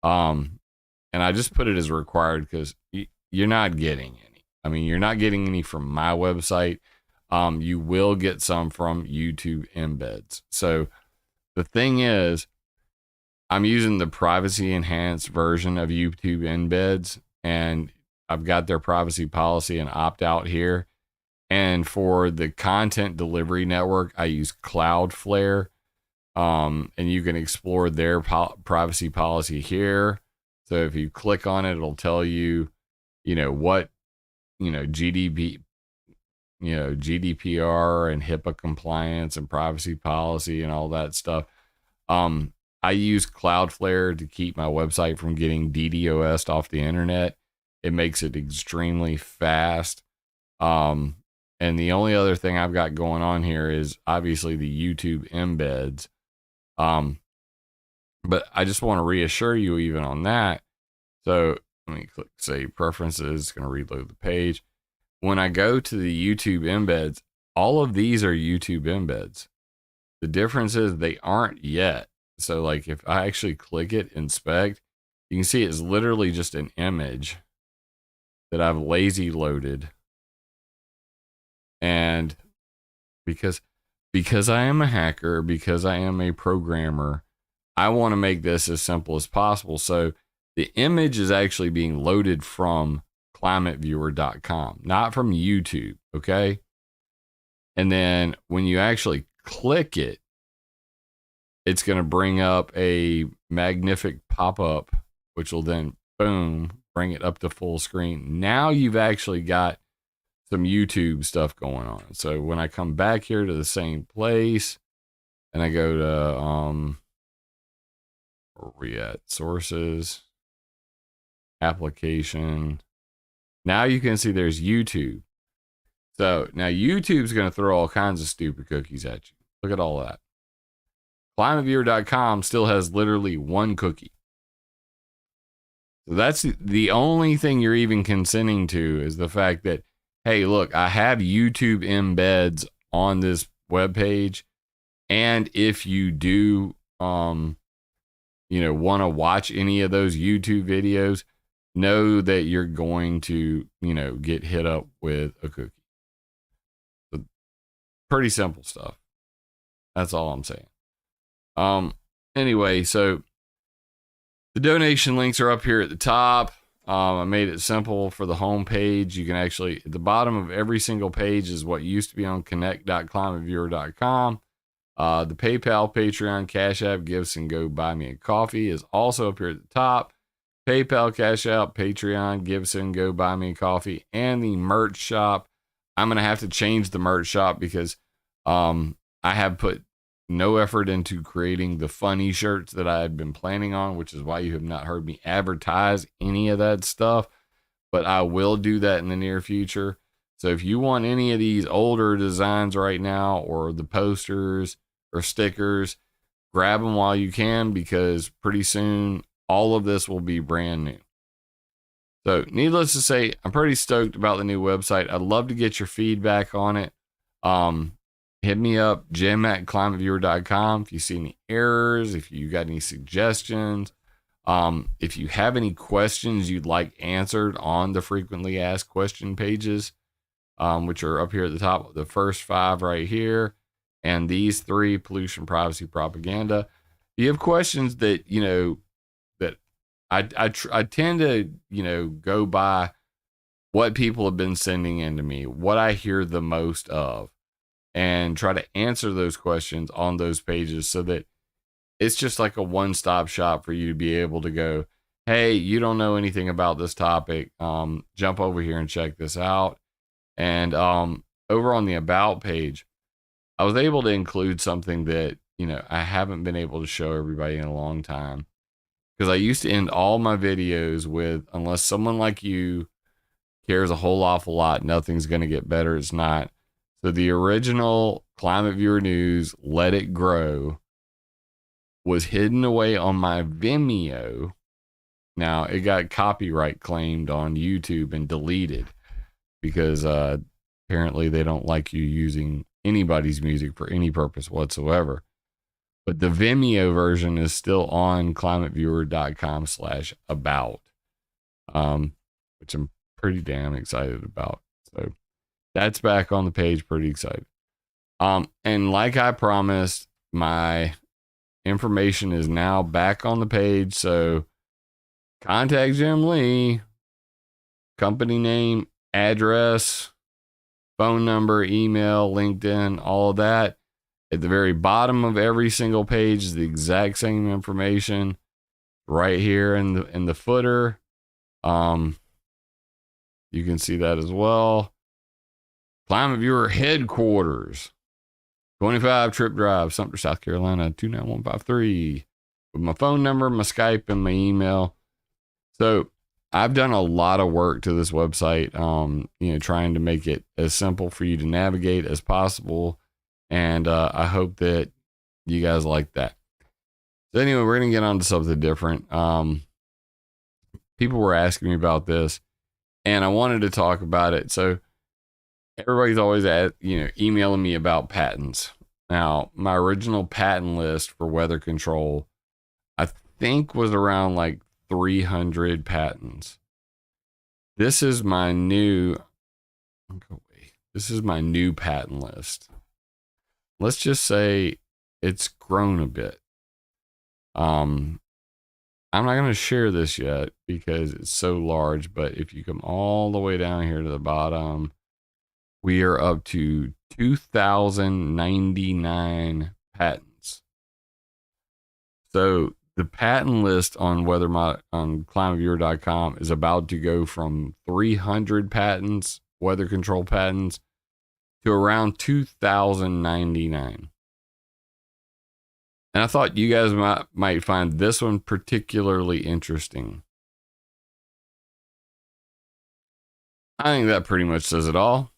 And I just put it as required because you're not getting any. I mean, you're not getting any from my website. You will get some from YouTube embeds. So the thing is, I'm using the privacy enhanced version of YouTube embeds, and I've got their privacy policy and opt out here. And for the content delivery network, I use Cloudflare. And you can explore their privacy policy here. So if you click on it, it'll tell you, what, GDPR and HIPAA compliance and privacy policy and all that stuff. I use Cloudflare to keep my website from getting DDoS'd off the internet. It makes it extremely fast. And the only other thing I've got going on here is obviously the YouTube embeds. But I just want to reassure you even on that. So let me click, say preferences, it's going to reload the page. When I go to the YouTube embeds, all of these are YouTube embeds. The difference is they aren't yet. So like if I actually click it, inspect, you can see it's literally just an image that I've lazy loaded. And because I am a hacker, because I am a programmer, I want to make this as simple as possible. So the image is actually being loaded from ClimateViewer.com, not from YouTube. Okay. And then when you actually click it, it's going to bring up a magnific pop-up, which will then, boom, bring it up to full screen. Now you've actually got some YouTube stuff going on. So when I come back here to the same place and I go to, where are we at? Sources, application. Now you can see there's YouTube. So now YouTube's going to throw all kinds of stupid cookies at you. Look at all that. ClimateViewer.com still has literally one cookie. So that's the only thing you're even consenting to is the fact that, hey, look, I have YouTube embeds on this webpage. And if you do, want to watch any of those YouTube videos, know that you're going to, get hit up with a cookie. So, pretty simple stuff. That's all I'm saying. Anyway, so the donation links are up here at the top. I made it simple for the home page. You can actually, at the bottom of every single page is what used to be on connect.climateviewer.com. The PayPal, Patreon, Cash App, Gifts, and Go Buy Me a Coffee is also up here at the top. PayPal, Cash App, Patreon, Gifts, and Go Buy Me a Coffee, and the merch shop. I'm going to have to change the merch shop because I have put no effort into creating the funny shirts that I had been planning on, which is why you have not heard me advertise any of that stuff. But I will do that in the near future. So if you want any of these older designs right now, or the posters or stickers, grab them while you can, because pretty soon all of this will be brand new. So needless to say, I'm pretty stoked about the new website. I'd love to get your feedback on it. hit me up, Jim at ClimateViewer.com. If you see any errors, if you got any suggestions, if you have any questions you'd like answered on the frequently asked question pages, which are up here at the top, the first 5 right here, and these 3, pollution, privacy, propaganda. If you have questions that, that I tend to, go by what people have been sending in to me, what I hear the most of, and try to answer those questions on those pages so that it's just like a one-stop shop for you to be able to go, hey, you don't know anything about this topic. Jump over here and check this out. And over on the About page, I was able to include something that, I haven't been able to show everybody in a long time. Because I used to end all my videos with, unless someone like you cares a whole awful lot, nothing's going to get better. It's not. So the original Climate Viewer News, Let It Grow, was hidden away on my Vimeo. Now, it got copyright claimed on YouTube and deleted because apparently they don't like you using anybody's music for any purpose whatsoever. But the Vimeo version is still on climateviewer.com/about, which I'm pretty damn excited about. So that's back on the page, pretty excited. And like I promised, my information is now back on the page. So contact Jim Lee, company name, address, phone number, email, LinkedIn, all of that. At the very bottom of every single page is the exact same information right here in the footer. You can see that as well. Climate Viewer headquarters, 25 Trip Drive, Sumter, South Carolina, 29153. With my phone number, my Skype, and my email. So I've done a lot of work to this website, trying to make it as simple for you to navigate as possible. And I hope that you guys like that. So anyway, we're going to get on to something different. People were asking me about this, and I wanted to talk about it. So everybody's always emailing me about patents. Now, my original patent list for weather control, I think, was around like 300 patents. This is my new patent list. Let's just say it's grown a bit. I'm not going to share this yet because it's so large, but if you come all the way down here to the bottom, we are up to 2,099 patents. So the patent list on on climateviewer.com is about to go from 300 patents, weather control patents, to around 2,099. And I thought you guys might find this one particularly interesting. I think that pretty much says it all.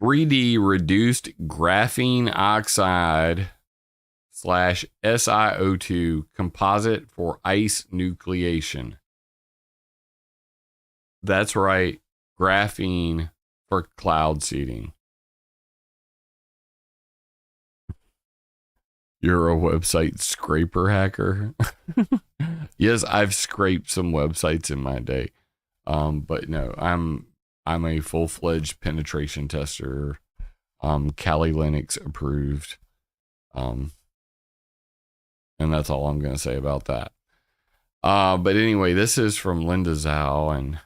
3D reduced graphene oxide / SiO2 composite for ice nucleation. That's right, graphene for cloud seeding. You're a website scraper hacker. Yes, I've scraped some websites in my day. But no, I'm a full-fledged penetration tester. Kali Linux approved. And that's all I'm going to say about that. But anyway, this is from Linda Zhao and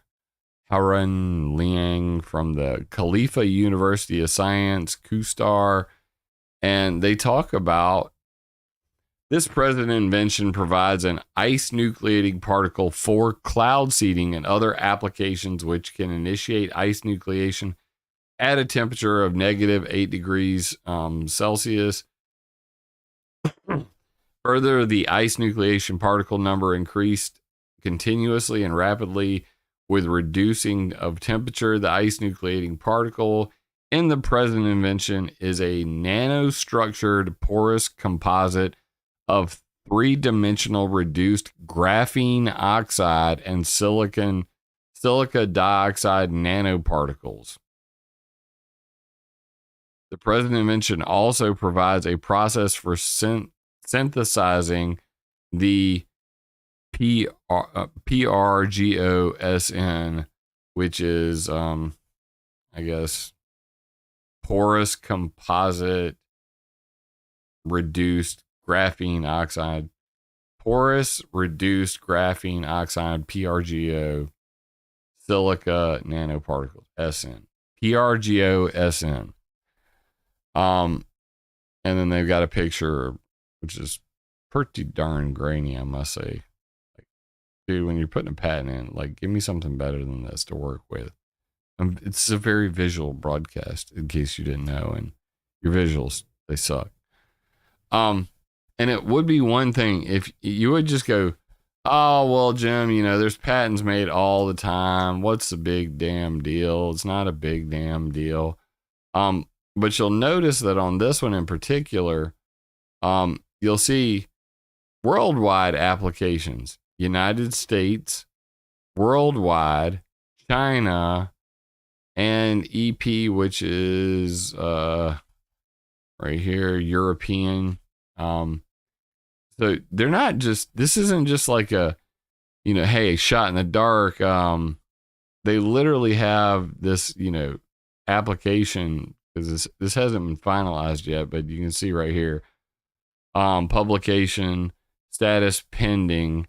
Haran Liang from the Khalifa University of Science, KUSTAR. And they talk about this present invention provides an ice nucleating particle for cloud seeding and other applications which can initiate ice nucleation at a temperature of -8 degrees Celsius. Further, the ice nucleation particle number increased continuously and rapidly with reducing of temperature. The ice nucleating particle in the present invention is a nanostructured porous composite of three-dimensional reduced graphene oxide and silica dioxide nanoparticles. The present invention also provides a process for synthesizing the PRGOSN, which is, I guess, porous composite reduced graphene oxide. Porous reduced graphene oxide, PRGO, silica nanoparticles, SN. PRGOSN. And then they've got a picture, which is pretty darn grainy, I must say. Like, dude, when you're putting a patent in, like, give me something better than this to work with. It's a very visual broadcast, in case you didn't know, and your visuals, they suck. And it would be one thing if you would just go, oh, well, Jim, you know, there's patents made all the time. What's the big damn deal? It's not a big damn deal. But you'll notice that on this one in particular, you'll see worldwide applications, United States, worldwide, China, and EP, which is right here, European. So they're not just, this isn't just like a, you know, hey, shot in the dark. They literally have this, you know, application, because this hasn't been finalized yet, but you can see right here, publication status pending.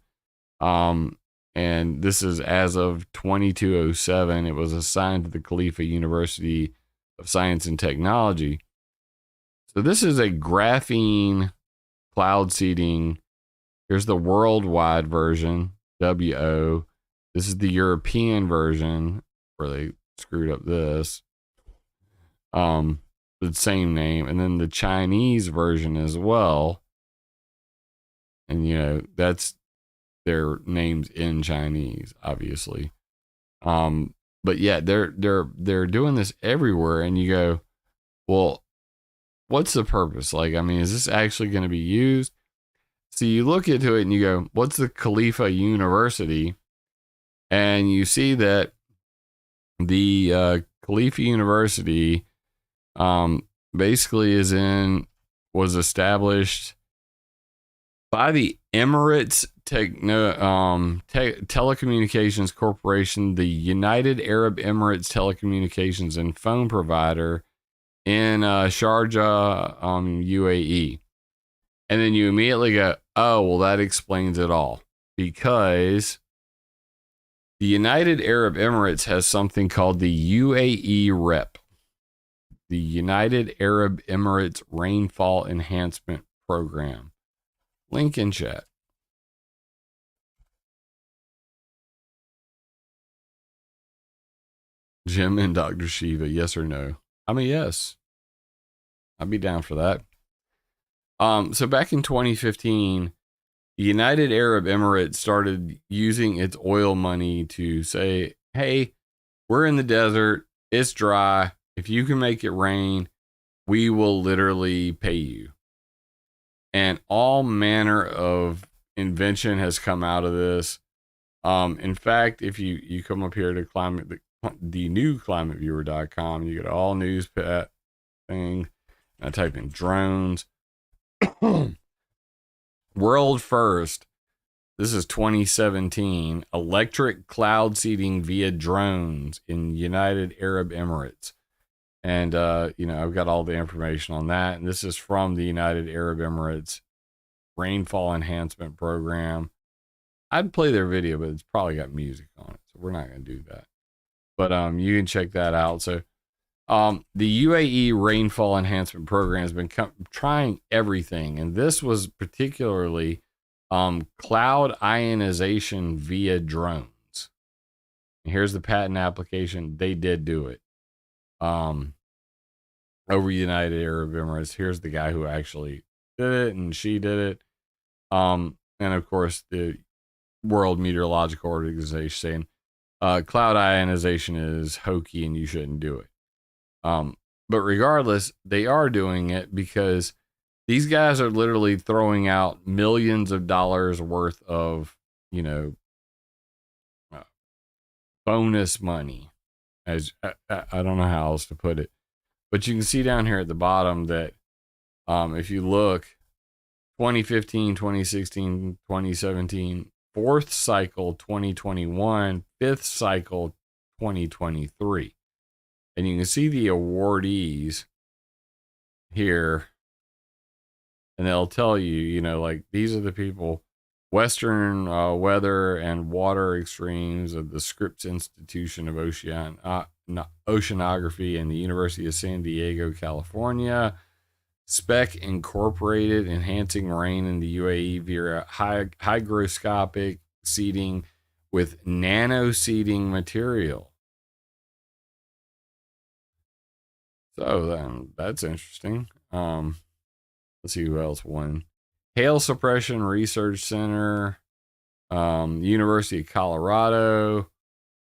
And this is as of 2207. It was assigned to the Khalifa University of Science and Technology. So this is a graphene cloud seeding. Here's the worldwide version, WO. This is the European version where they screwed up this. The same name. And then the Chinese version as well. And you know, that's their names in Chinese, obviously. But yeah, they're doing this everywhere, and you go, well, what's the purpose? Like, I mean, is this actually going to be used? So you look into it and you go, what's the Khalifa University? And you see that the Khalifa University basically was established by the Emirates Telecommunications Corporation, the United Arab Emirates Telecommunications and Phone Provider in Sharjah, UAE. And then you immediately go, oh, well, that explains it all. Because the United Arab Emirates has something called the UAE REP, the United Arab Emirates Rainfall Enhancement Program. Link in chat. Jim and Dr. Shiva, yes or no? I mean, yes. I'd be down for that. So back in 2015, the United Arab Emirates started using its oil money to say, hey, we're in the desert. It's dry. If you can make it rain, we will literally pay you. And all manner of invention has come out of this. In fact, if you come up here to the new ClimateViewer.com, you get all news pet thing. I type in drones. World first. This is 2017. Electric cloud seeding via drones in United Arab Emirates. And, you know, I've got all the information on that. And this is from the United Arab Emirates Rainfall Enhancement Program. I'd play their video, but it's probably got music on it. So we're not going to do that. But you can check that out. So the UAE Rainfall Enhancement Program has been trying everything. And this was particularly cloud ionization via drones. And here's the patent application. They did do it. Over United Arab Emirates. Here's the guy who actually did it, and she did it. And of course, the World Meteorological Organization saying cloud ionization is hokey and you shouldn't do it. But regardless, they are doing it because these guys are literally throwing out millions of dollars worth of, you know, bonus money. As I don't know how else to put it. But you can see down here at the bottom that if you look, 2015, 2016, 2017, fourth cycle 2021, fifth cycle 2023. And you can see the awardees here, and they'll tell you, like these are the people: Western Weather and Water Extremes of the Scripps Institution of Oceanography and the University of San Diego, California. Spec Incorporated, enhancing rain in the UAE via hygroscopic seeding with nano seeding material. So that's interesting. Let's see who else won. Hail Suppression Research Center, University of Colorado,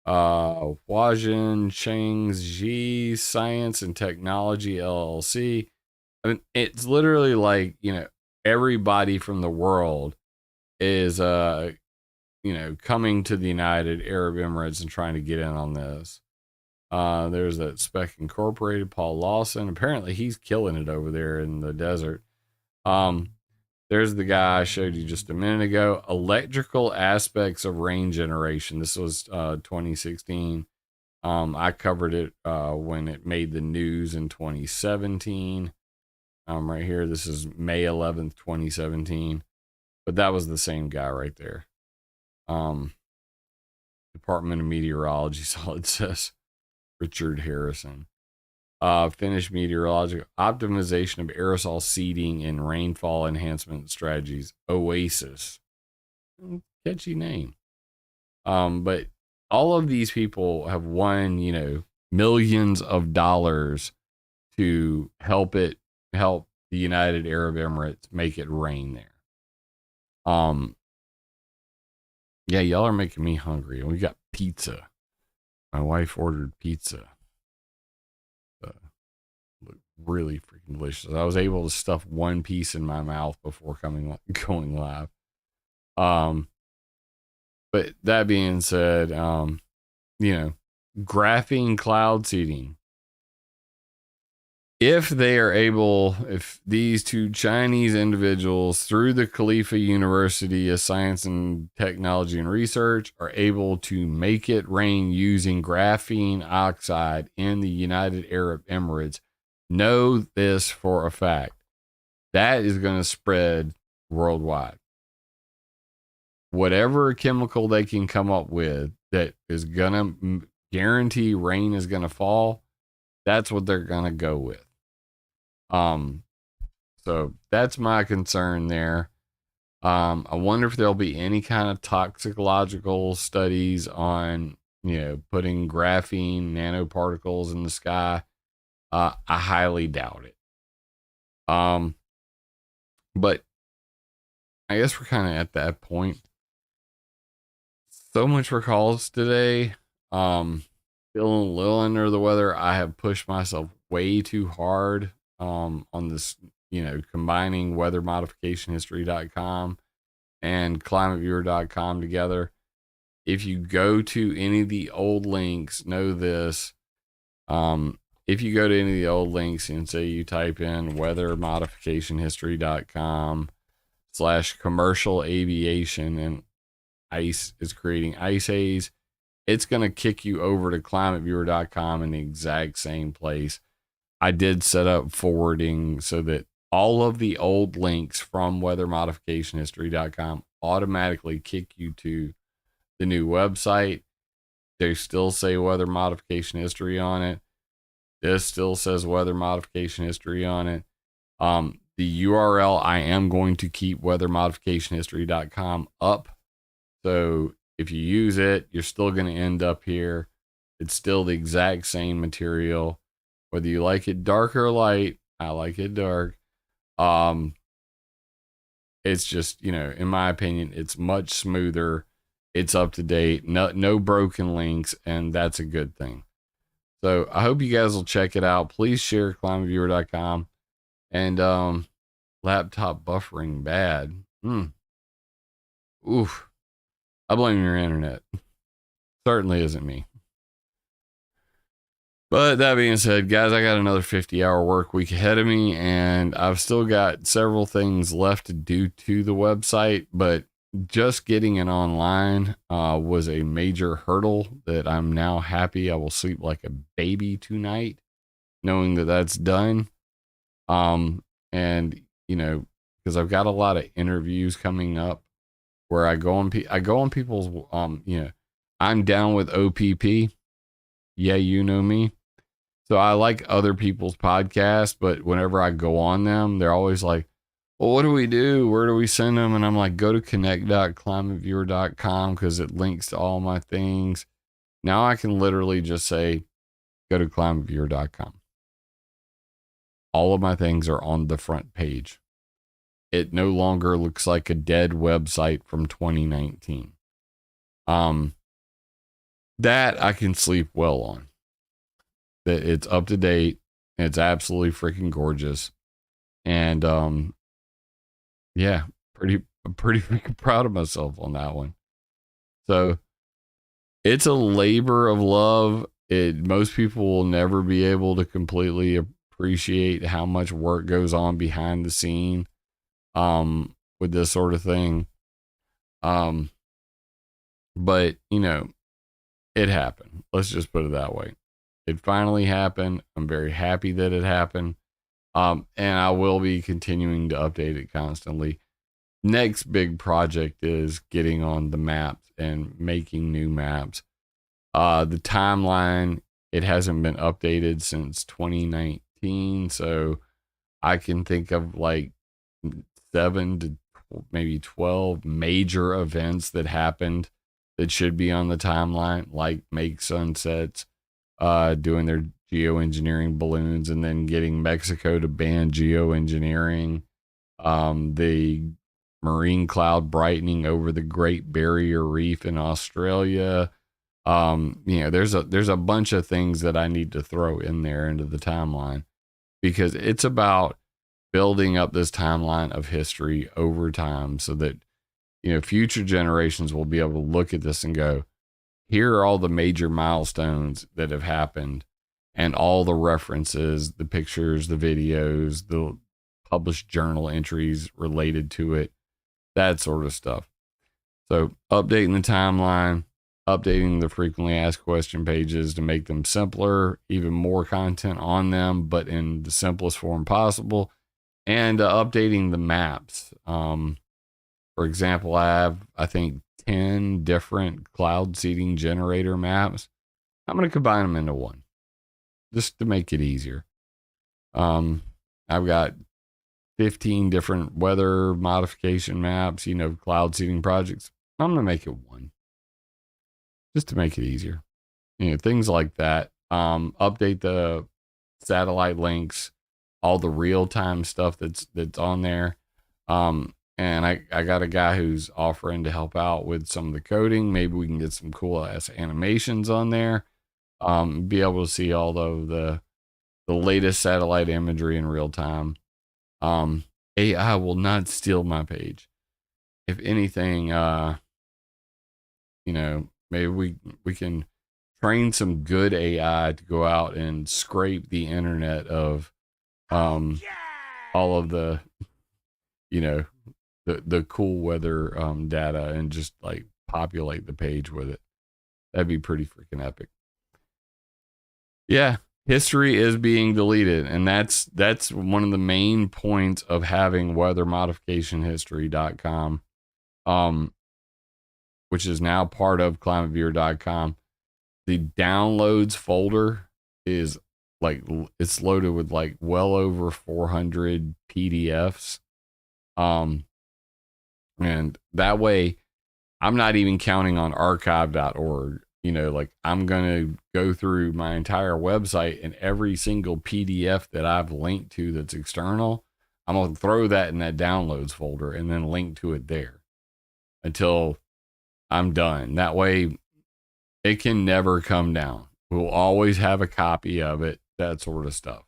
Huajin Chengxi Science and Technology LLC. I mean, it's literally like, everybody from the world is, coming to the United Arab Emirates and trying to get in on this. There's that Spec Incorporated, Paul Lawson. Apparently he's killing it over there in the desert. There's the guy I showed you just a minute ago. Electrical aspects of rain generation. This was 2016. I covered it when it made the news in 2017. Right here, this is May 11th, 2017. But that was the same guy right there. Department of Meteorology, so it says. Richard Harrison. Finnish meteorological optimization of aerosol seeding and rainfall enhancement strategies. Oasis. Catchy name. But all of these people have won, millions of dollars to help the United Arab Emirates make it rain there. Yeah, y'all are making me hungry. We got pizza. My wife ordered pizza. Looked really freaking delicious. I was able to stuff one piece in my mouth before going live. But that being said, graphene cloud seeding. If these two Chinese individuals through the Khalifa University of Science and Technology and Research are able to make it rain using graphene oxide in the United Arab Emirates, know this for a fact. That is going to spread worldwide. Whatever chemical they can come up with that is going to guarantee rain is going to fall, that's what they're going to go with. So that's my concern there. I wonder if there'll be any kind of toxicological studies on, putting graphene nanoparticles in the sky. I highly doubt it. But I guess we're kind of at that point. So much for calls today. Feeling a little under the weather. I have pushed myself way too hard on this, combining weathermodificationhistory.com and climateviewer.com together. If you go to any of the old links, know this. If you go to any of the old links and say you type in weathermodificationhistory.com/commercial aviation and ice is creating ice haze, it's going to kick you over to climateviewer.com in the exact same place. I did set up forwarding so that all of the old links from weathermodificationhistory.com automatically kick you to the new website. They still say weather modification history on it. This still says weather modification history on it. The URL, I am going to keep weathermodificationhistory.com up. So if you use it, you're still going to end up here. It's still the exact same material. Whether you like it dark or light, I like it dark. It's just, in my opinion, it's much smoother. It's up to date. No broken links, and that's a good thing. So I hope you guys will check it out. Please share climateviewer.com. And laptop buffering bad. Oof. I blame your internet. Certainly isn't me. But that being said, guys, I got another 50-hour work week ahead of me, and I've still got several things left to do to the website, but just getting it online was a major hurdle that I'm now happy I will sleep like a baby tonight, knowing that that's done. And, you know, because I've got a lot of interviews coming up where I go on people's, you know, I'm down with OPP. Yeah, you know me. So I like other people's podcasts, but whenever I go on them, they're always like, well, what do we do? Where do we send them? And I'm like, go to connect.climateviewer.com because it links to all my things. Now I can literally just say, go to climateviewer.com. All of my things are on the front page. It no longer looks like a dead website from 2019. That I can sleep well on. That it's up to date. It's absolutely freaking gorgeous. And yeah, I'm pretty freaking proud of myself on that one. So it's a labor of love. Most people will never be able to completely appreciate how much work goes on behind the scene with this sort of thing. But you know, it happened. Let's just put it that way. It finally happened. I'm very happy that it happened. And I will be continuing to update it constantly. Next big project is getting on the maps and making new maps. The timeline, it hasn't been updated since 2019. So I can think of like 7 to maybe 12 major events that happened that should be on the timeline, like make sunsets, doing their geoengineering balloons, and then getting Mexico to ban geoengineering, the marine cloud brightening over the Great Barrier Reef in Australia. You know, there's a bunch of things that I need to throw in there into the timeline because it's about building up this timeline of history over time so that, you know, future generations will be able to look at this and go, here are all the major milestones that have happened and all the references, the pictures, the videos, the published journal entries related to it, that sort of stuff. So updating the timeline, updating the frequently asked question pages to make them simpler, even more content on them, but in the simplest form possible, and updating the maps. For example, I think 10 different cloud seeding generator maps. I'm going to combine them into one just to make it easier. I've got 15 different weather modification maps, you know, cloud seeding projects. I'm going to make it one just to make it easier. You know, things like that. Update the satellite links, all the real-time stuff that's on there. And I got a guy who's offering to help out with some of the coding. Maybe we can get some cool ass animations on there. Be able to see all of the latest satellite imagery in real time. AI will not steal my page. If anything, you know, maybe we can train some good AI to go out and scrape the internet of all of the, you know, the cool weather data and just like populate the page with it. That'd be pretty freaking epic. Yeah, history is being deleted, and that's one of the main points of having weathermodificationhistory.com, which is now part of climateviewer.com. The downloads folder is like, it's loaded with like well over 400 PDFs. And that way I'm not even counting on archive.org. You know, like I'm going to go through my entire website and every single PDF that I've linked to that's external, I'm going to throw that in that downloads folder and then link to it there until I'm done. That way it can never come down. We'll always have a copy of it, that sort of stuff.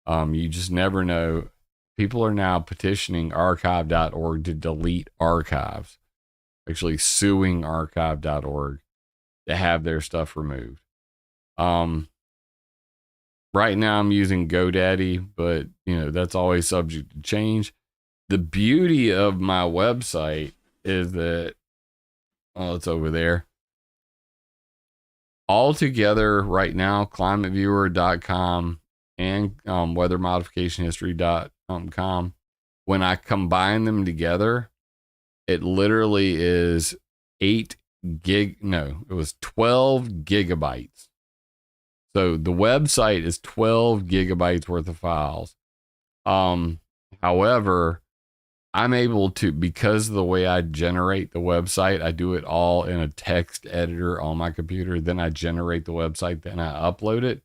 You just never know. People are now petitioning archive.org to delete archives, actually suing archive.org to have their stuff removed. right now I'm using GoDaddy, but that's always subject to change. The beauty of my website is that, it's over there. All together right now, ClimateViewer.com and weathermodificationhistory.com. When I combine them together, it literally is 12 gigabytes. So the website is 12 gigabytes worth of files. However, I'm able to, because of the way I generate the website, I do it all in a text editor on my computer. Then I generate the website, then I upload it.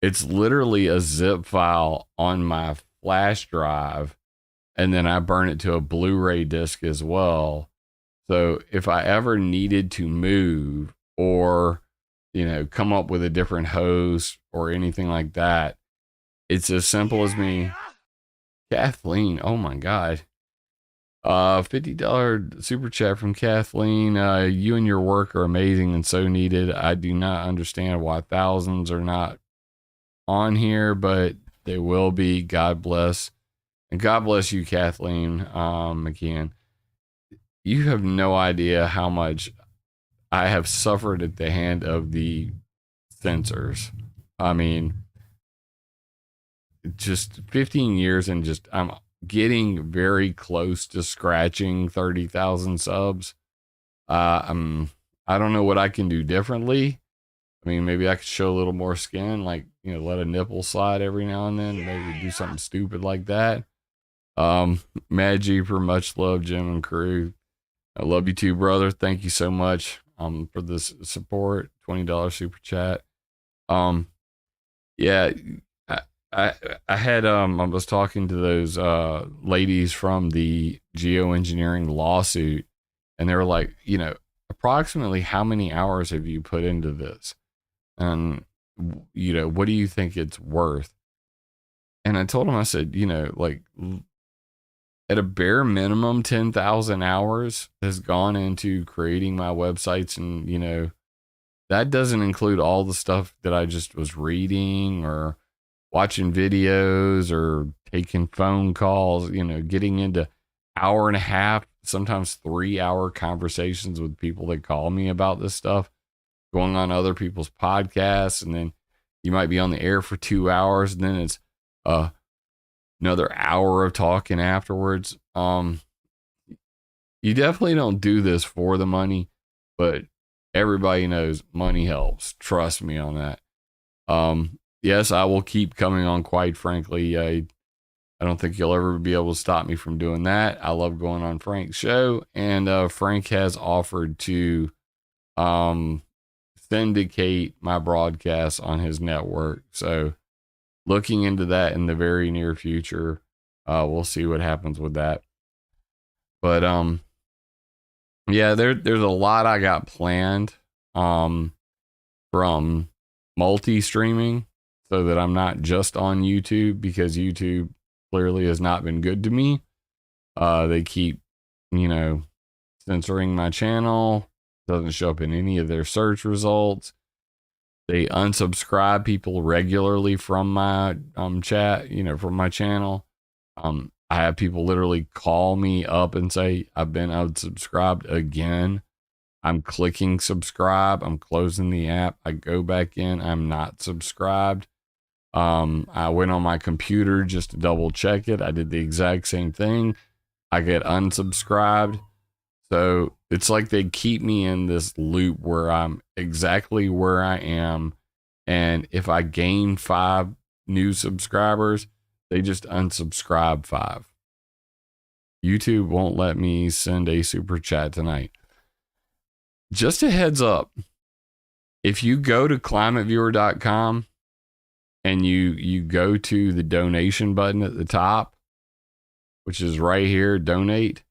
It's literally a zip file on my flash drive, and then I burn it to a Blu-ray disc as well. So if I ever needed to move or, come up with a different host or anything like that, it's as simple as me. Kathleen, oh my God. $50 super chat from Kathleen. You and your work are amazing and so needed. I do not understand why thousands are not on here, but they will be. God bless. And God bless you, Kathleen McKeon. You have no idea how much I have suffered at the hand of the censors. I mean, just 15 years and I'm getting very close to scratching 30,000 subs. I don't know what I can do differently. I mean, maybe I could show a little more skin, like, let a nipple slide every now and then, maybe do something stupid like that. Mad G for much love, Jim and crew. I love you too, brother. Thank you so much for this support. $20 super chat. Yeah, I had I was talking to those ladies from the geoengineering lawsuit, and they were like, approximately how many hours have you put into this? And what do you think it's worth? And I told them, I said, like, at a bare minimum, 10,000 hours has gone into creating my websites. And, that doesn't include all the stuff that I just was reading or watching videos or taking phone calls, getting into hour and a half, sometimes 3-hour conversations with people that call me about this stuff, going on other people's podcasts. And then you might be on the air for 2 hours, and then it's, another hour of talking afterwards. You definitely don't do this for the money, but everybody knows money helps. Trust me on that. Yes, I will keep coming on, quite frankly. I don't think you'll ever be able to stop me from doing that. I love going on Frank's show, and Frank has offered to syndicate my broadcasts on his network. So looking into that in the very near future. We'll see what happens with that. But yeah, there's a lot I got planned from multi-streaming, so that I'm not just on YouTube, because YouTube clearly has not been good to me. They keep, censoring my channel. Doesn't show up in any of their search results. They unsubscribe people regularly from my chat, from my channel. I have people literally call me up and say, I've been unsubscribed again. I'm clicking subscribe. I'm closing the app. I go back in. I'm not subscribed. I went on my computer just to double check it. I did the exact same thing. I get unsubscribed. So it's like they keep me in this loop where I'm exactly where I am. And if I gain 5 new subscribers, they just unsubscribe 5. YouTube won't let me send a super chat tonight. Just a heads up. If you go to climateviewer.com and you go to the donation button at the top, which is right here, donate,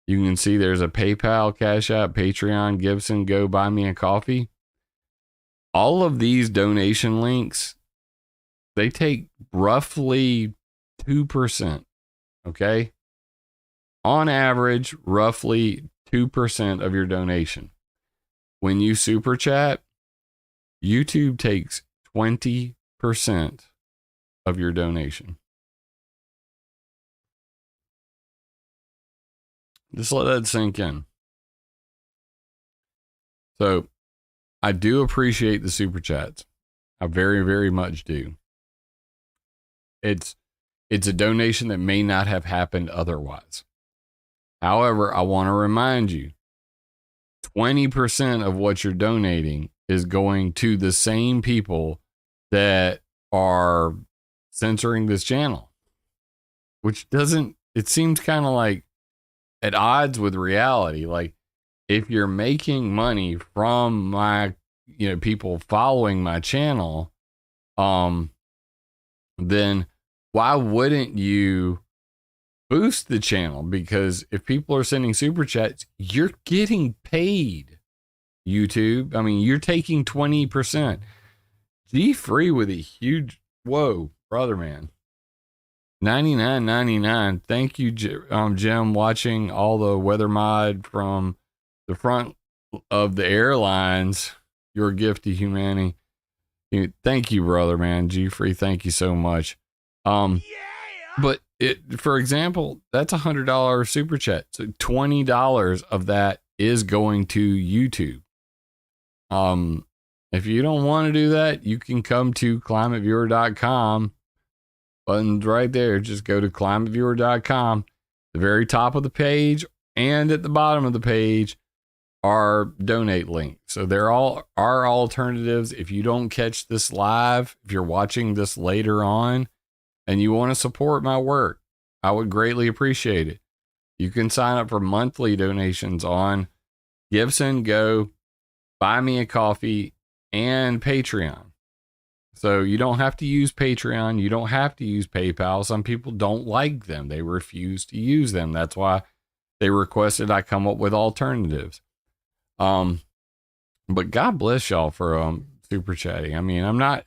you can see there's a PayPal, Cash App, Patreon, Gibson, Go Buy Me a Coffee. All of these donation links, they take roughly 2%. Okay? On average, roughly 2% of your donation. When you super chat, YouTube takes 20% of your donation. Just let that sink in. So I do appreciate the super chats. I very, very much do. It's a donation that may not have happened otherwise. However, I want to remind you, 20% of what you're donating is going to the same people that are censoring this channel, which it seems kind of like at odds with reality. Like, if you're making money from my, people following my channel, then why wouldn't you boost the channel? Because if people are sending super chats, you're getting paid, YouTube. I mean, you're taking 20%. G-Free with a huge, whoa, brother, man. $99.99. Thank you, Jim, watching all the weather mod from the front of the airlines. Your gift to humanity. Thank you, brother, man. G-Free, thank you so much. But for example, that's $100 super chat. So $20 of that is going to YouTube. If you don't want to do that, you can come to ClimateViewer.com. Buttons right there. Just go to ClimateViewer.com. The very top of the page and at the bottom of the page are donate links. So there are alternatives. If you don't catch this live, if you're watching this later on and you want to support my work, I would greatly appreciate it. You can sign up for monthly donations on Gibson, Go, Buy Me a Coffee, and Patreon. So you don't have to use Patreon. You don't have to use PayPal. Some people don't like them. They refuse to use them. That's why they requested I come up with alternatives. But God bless y'all for super chatting. I mean, I'm not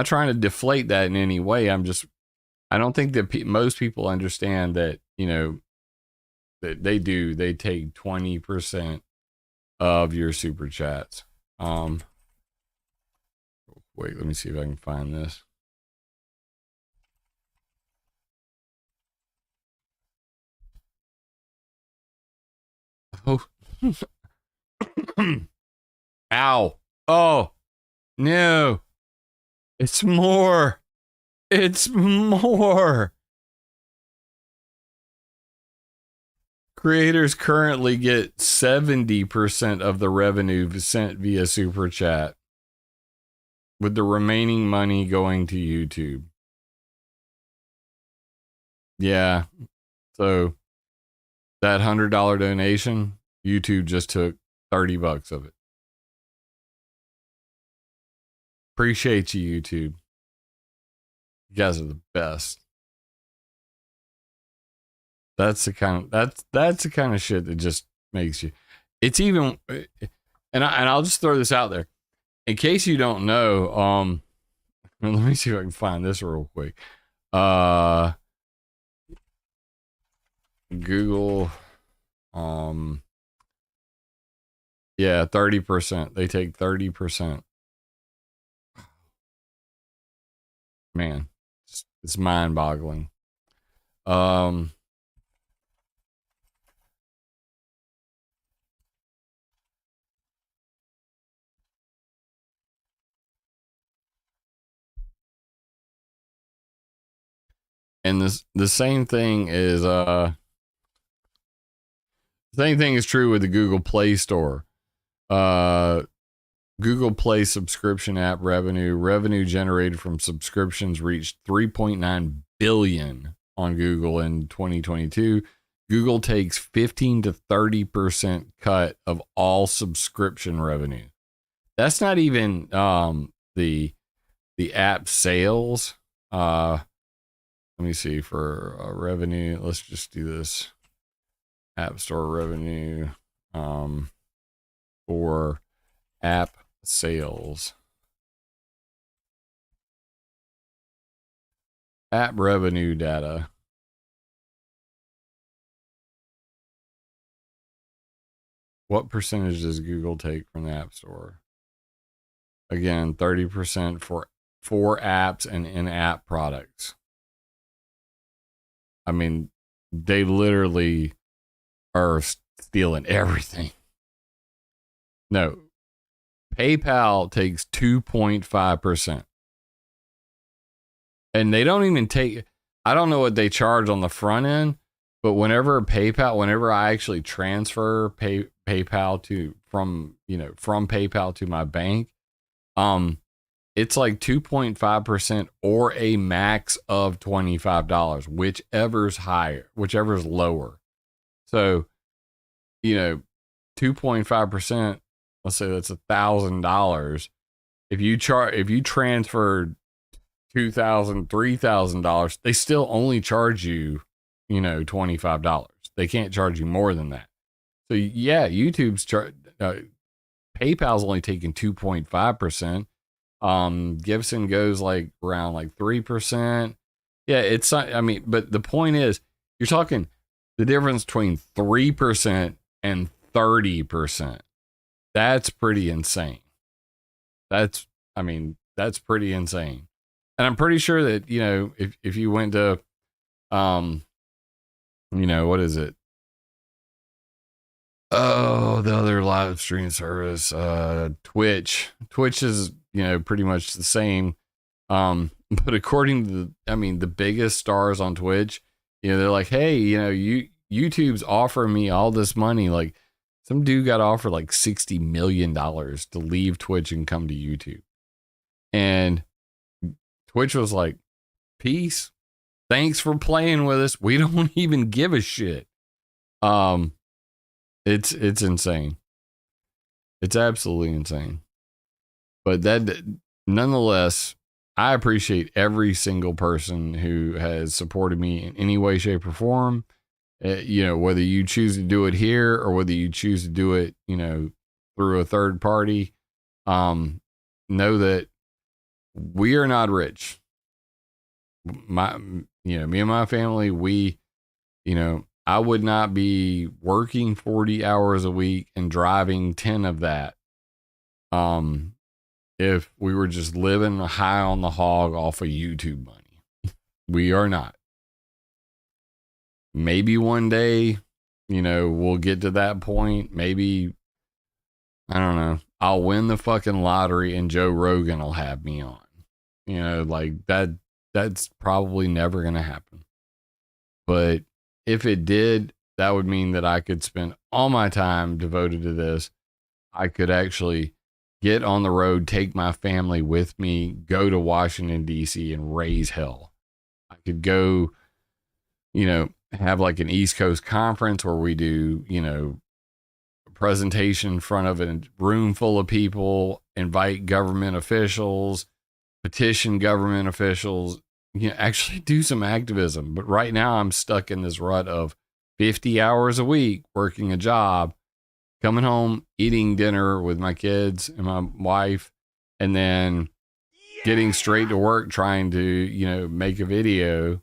trying to deflate that in any way. I don't think that most people understand that, that they take 20% of your super chats. Wait, let me see if I can find this. Oh. Ow. Oh, no. It's more. It's more. Creators currently get 70% of the revenue sent via super chat, with the remaining money going to YouTube. Yeah. So that $100 donation, YouTube just took $30 of it. Appreciate you, YouTube. You guys are the best. That's the kind of shit that just makes you. It's even, and I'll just throw this out there in case you don't know. Let me see if I can find this real quick. Google, yeah, 30%. They take 30%. Man, it's mind-boggling. And the same thing is true with the Google Play Store. Google Play subscription app revenue generated from subscriptions reached 3.9 billion on Google in 2022. Google takes 15 to 30% cut of all subscription revenue. That's not even the app sales. Let me see for revenue. Let's just do this. App Store revenue for app sales. App revenue data. What percentage does Google take from the App Store? Again, 30% for apps and in-app products. I mean, they literally are stealing everything. No, PayPal takes 2.5%. And they don't even take, I don't know what they charge on the front end, but whenever I actually transfer PayPal from PayPal to my bank, it's like 2.5% or a max of $25, whichever's lower. So, 2.5%, let's say that's $1,000. If you transferred $2,000, $3,000, they still only charge you, $25. They can't charge you more than that. So yeah, PayPal's only taking 2.5%. Gibson goes like around like 3%. Yeah, it's not, but the point is, you're talking the difference between 3% and 30%. That's pretty insane. That's pretty insane. And I'm pretty sure that, if you went to, what is it? Oh, the other live stream service, Twitch. Twitch is, pretty much the same. But according to the biggest stars on Twitch, they're like, hey, YouTube's offering me all this money. Like, some dude got offered like $60 million to leave Twitch and come to YouTube. And Twitch was like, peace. Thanks for playing with us. We don't even give a shit. It's insane. It's absolutely insane. But that, nonetheless, I appreciate every single person who has supported me in any way, shape, or form. Whether you choose to do it here or whether you choose to do it, through a third party, know that we are not rich. Me and my family, I would not be working 40 hours a week and driving 10 of that. If we were just living high on the hog off of YouTube money. We are not. Maybe one day, we'll get to that point. Maybe, I don't know, I'll win the fucking lottery and Joe Rogan will have me on. Like that's probably never going to happen. But if it did, that would mean that I could spend all my time devoted to this. I could actually get on the road, take my family with me, go to Washington, D.C. and raise hell. I could go, have like an East Coast conference where we do, a presentation in front of a room full of people, invite government officials, petition government officials, actually do some activism. But right now I'm stuck in this rut of 50 hours a week working a job, coming home, eating dinner with my kids and my wife, and then getting straight to work trying to, make a video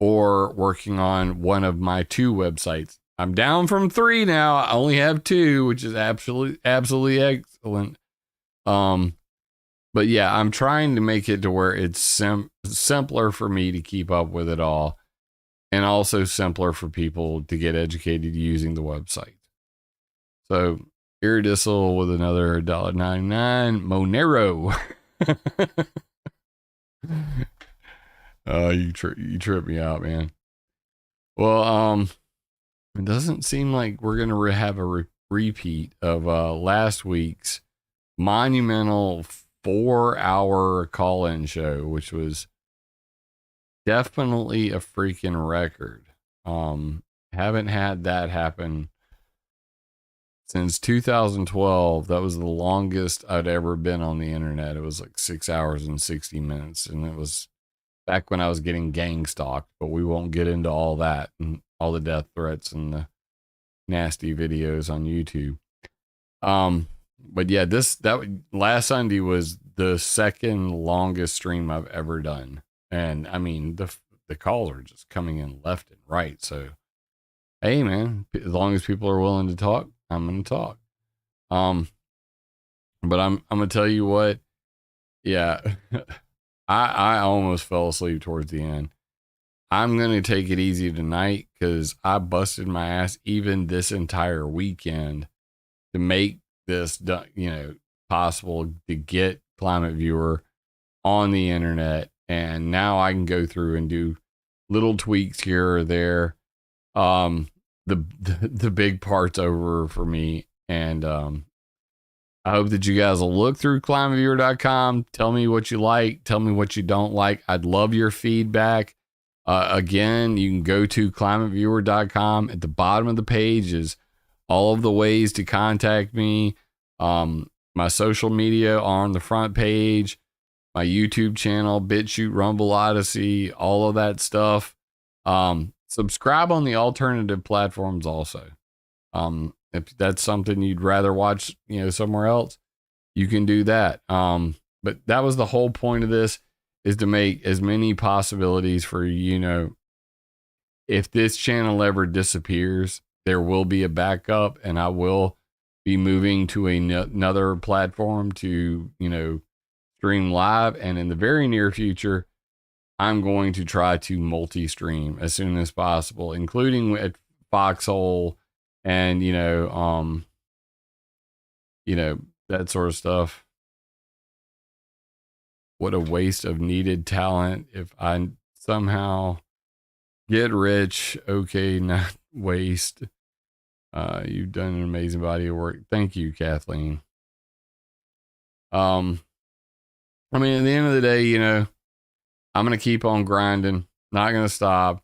or working on one of my 2 websites. I'm down from 3 now. I only have 2, which is absolutely excellent. But yeah, I'm trying to make it to where it's simpler for me to keep up with it all, and also simpler for people to get educated using the website. So, Iridissel with another $1.99. Monero. Oh, you trip me out, man. Well, it doesn't seem like we're gonna have a repeat of last week's monumental 4-hour call-in show, which was definitely a freaking record. Haven't had that happen since 2012. That was the longest I'd ever been on the internet. It was like 6 hours and 60 minutes, and it was back when I was getting gang stalked, but we won't get into all that and all the death threats and the nasty videos on YouTube. But yeah, that last Sunday was the second longest stream I've ever done. And I mean, the calls are just coming in left and right. So, hey man, as long as people are willing to talk, I'm going to talk. But I'm going to tell you what, Yeah. I almost fell asleep towards the end. I'm going to take it easy tonight because I busted my ass even this entire weekend to make this, possible to get ClimateViewer on the internet. And now I can go through and do little tweaks here or there. The big part's over for me. And, I hope that you guys will look through ClimateViewer.com. Tell me what you like. Tell me what you don't like. I'd love your feedback. Again, you can go to ClimateViewer.com. At the bottom of the page is all of the ways to contact me. My social media on the front page. My YouTube channel, BitChute, Rumble, Odyssey, all of that stuff. Subscribe on the alternative platforms also. If that's something you'd rather watch, somewhere else, you can do that. But that was the whole point of this, is to make as many possibilities for, if this channel ever disappears, there will be a backup, and I will be moving to another platform to, stream live. And in the very near future, I'm going to try to multi-stream as soon as possible, including at Foxhole and, that sort of stuff. What a waste of needed talent. If I somehow get rich, okay, not waste. You've done an amazing body of work. Thank you, Kathleen. At the end of the day, I'm going to keep on grinding. Not going to stop.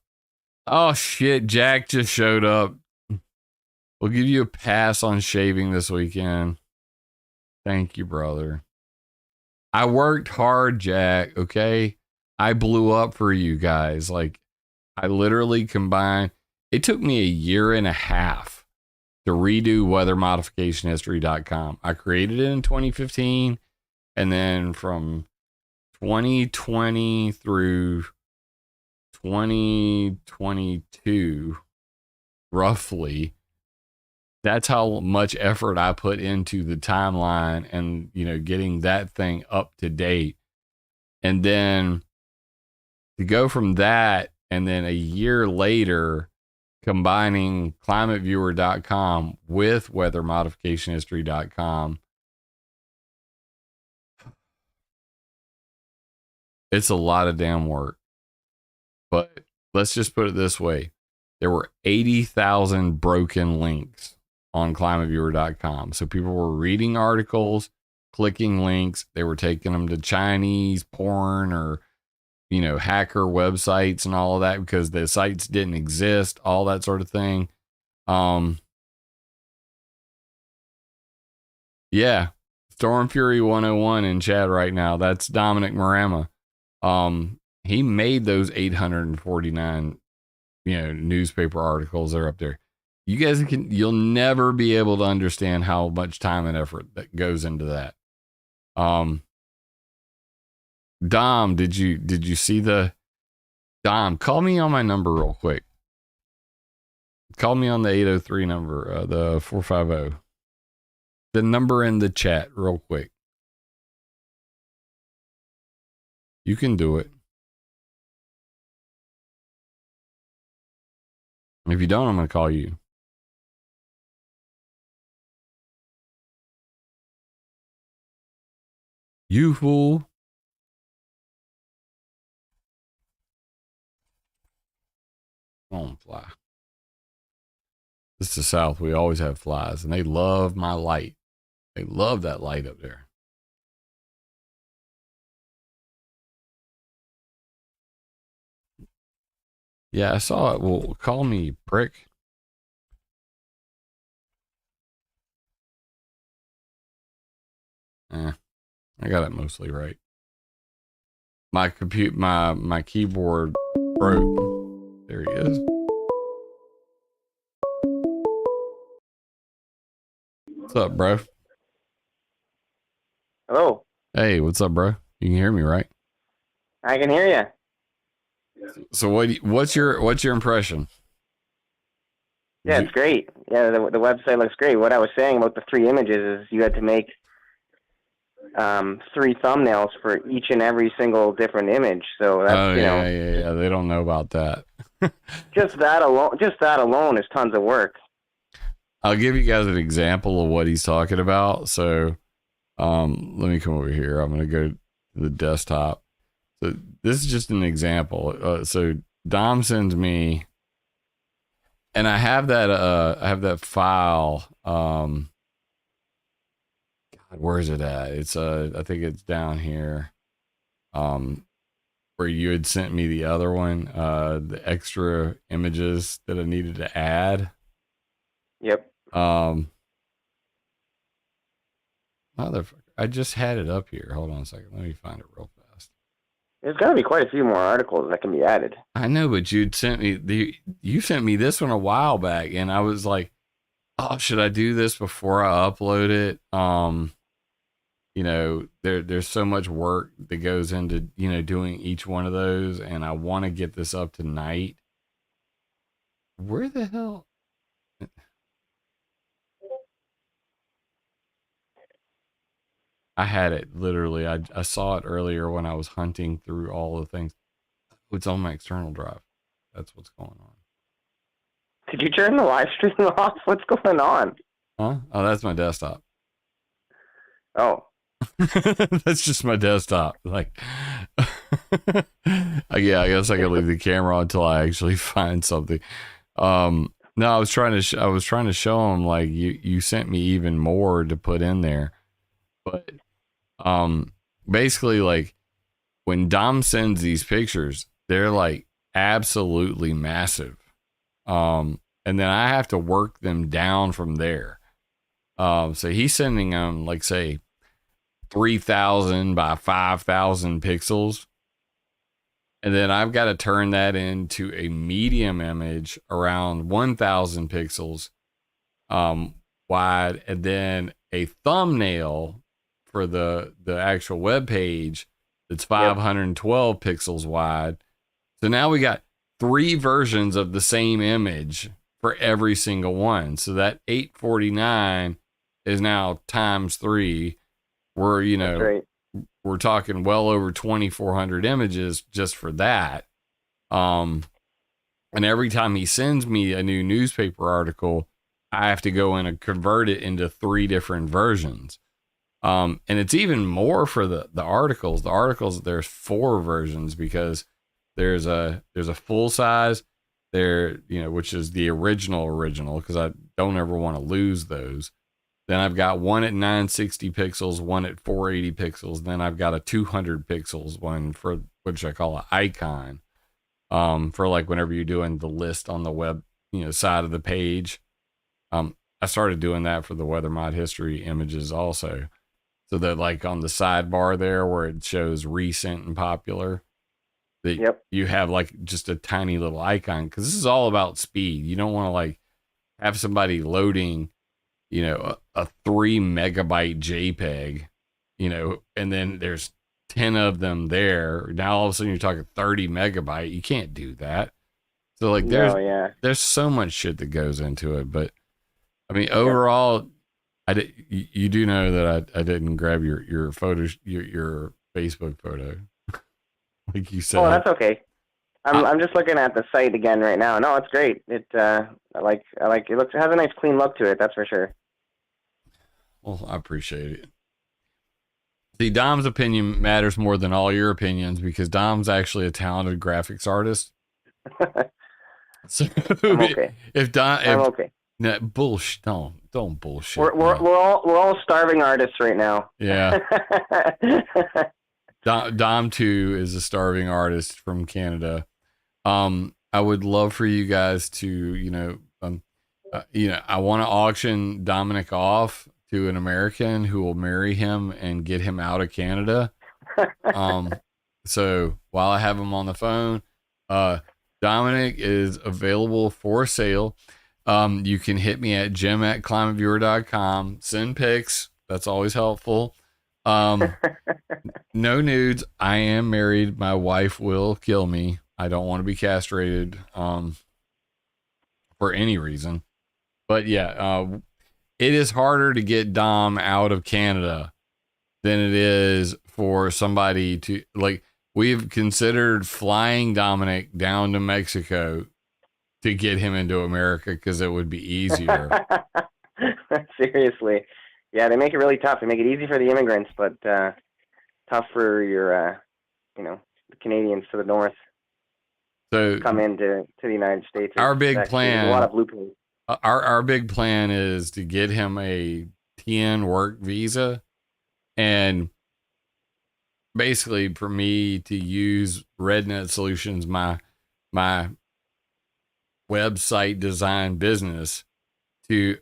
Oh, shit. Jack just showed up. We'll give you a pass on shaving this weekend. Thank you, brother. I worked hard, Jack, okay? I blew up for you guys. I literally combined. It took me a year and a half to redo weathermodificationhistory.com. I created it in 2015, and then from 2020 through 2022, roughly, that's how much effort I put into the timeline and, getting that thing up to date. And then to go from that, and then a year later, combining ClimateViewer.com with weathermodificationhistory.com, it's a lot of damn work. But let's just put it this way. There were 80,000 broken links on ClimateViewer.com. So people were reading articles, clicking links. They were taking them to Chinese porn or, hacker websites and all of that because the sites didn't exist, all that sort of thing. Yeah. Storm Fury 101 in chat right now. That's Dominic Marama. He made those 849, newspaper articles. They're up there. You guys you'll never be able to understand how much time and effort that goes into that. Dom, did you see Dom, call me on my number real quick. Call me on the 803 number, the 450. The number in the chat real quick. You can do it. If you don't, I'm going to call you. You fool. Come on, fly. This is the South. We always have flies, and they love my light. They love that light up there. Yeah, I saw it. Well, call me, prick. I got it mostly right. My keyboard broke. There he is. What's up, bro? Hello. Hey, what's up, bro? You can hear me, right? I can hear you. So what's your impression? Yeah, it's great. Yeah, the website looks great. What I was saying about the 3 images is you had to make 3 thumbnails for each and every single different image. So that's yeah. They don't know about that. just that alone is tons of work. I'll give you guys an example of what he's talking about. So, let me come over here. I'm going to go to the desktop. So this is just an example. So Dom sends me, and I have that file. God, where is it at? It's I think it's down here. Where you had sent me the other one, the extra images that I needed to add. Yep. Motherfucker, I just had it up here. Hold on a second. Let me find it real fast. There's got to be quite a few more articles that can be added. I know, but you sent me this one a while back, and I was like, oh, should I do this before I upload it? There's so much work that goes into, doing each one of those, and I want to get this up tonight. Where the hell? I had it literally. I saw it earlier when I was hunting through all the things. It's on my external drive. That's what's going on. Did you turn the live stream off? What's going on? Huh? Oh, that's my desktop. Oh. That's just my desktop. Like, yeah, I guess I can leave the camera on until I actually find something. No, I was trying to show him, like, you sent me even more to put in there, but basically, like, when Dom sends these pictures, they're like absolutely massive, and then I have to work them down from there. So he's sending them, like, say 3,000 by 5,000 pixels. And then I've got to turn that into a medium image around 1,000 pixels wide, and then a thumbnail for the actual web page that's 512 pixels wide. So now we got 3 versions of the same image for every single one. So that 849 is now times 3. We're, we're talking well over 2,400 images just for that. And every time he sends me a new newspaper article, I have to go in and convert it into 3 different versions. And it's even more for the articles. The articles, there's 4 versions, because there's a full size there, which is the original, because I don't ever want to lose those. Then I've got one at 960 pixels, one at 480 pixels. Then I've got a 200 pixels one for, which I call an icon, for like whenever you're doing the list on the web, side of the page. I started doing that for the Weather Mod History images also. So that, like, on the sidebar there where it shows recent and popular, that you have like just a tiny little icon, because this is all about speed. You don't want to like have somebody loading, a 3 megabyte JPEG, and then there's 10 of them there. Now all of a sudden you're talking 30 megabyte. You can't do that. So like there's so much shit that goes into it. But I mean, overall, you do know that I didn't grab your photos, your Facebook photo, like you said. Oh, that's okay. I'm just looking at the site again right now. No, it's great. I like it. It has a nice clean look to it. That's for sure. Well, I appreciate it. See, Dom's opinion matters more than all your opinions, because Dom's actually a talented graphics artist. So I'm okay. I'm okay. No, bullshit. Don't bullshit. We're all starving artists right now. Yeah. Dom too is a starving artist from Canada. I would love for you guys to, I want to auction Dominic off to an American who will marry him and get him out of Canada. So while I have him on the phone, Dominic is available for sale. You can hit me at jim@climateviewer.com. Send pics. That's always helpful. No nudes. I am married. My wife will kill me. I don't want to be castrated for any reason. But yeah, it is harder to get Dom out of Canada than it is for somebody to like. We've considered flying Dominic down to Mexico to get him into America because it would be easier. Seriously. Yeah, they make it really tough. They make it easy for the immigrants, but tough for your, the Canadians to the north. So come into the United States. Our big plan. A lot of loopholes. Our big plan is to get him a TN work visa, and basically for me to use RedNet Solutions, my website design business, to.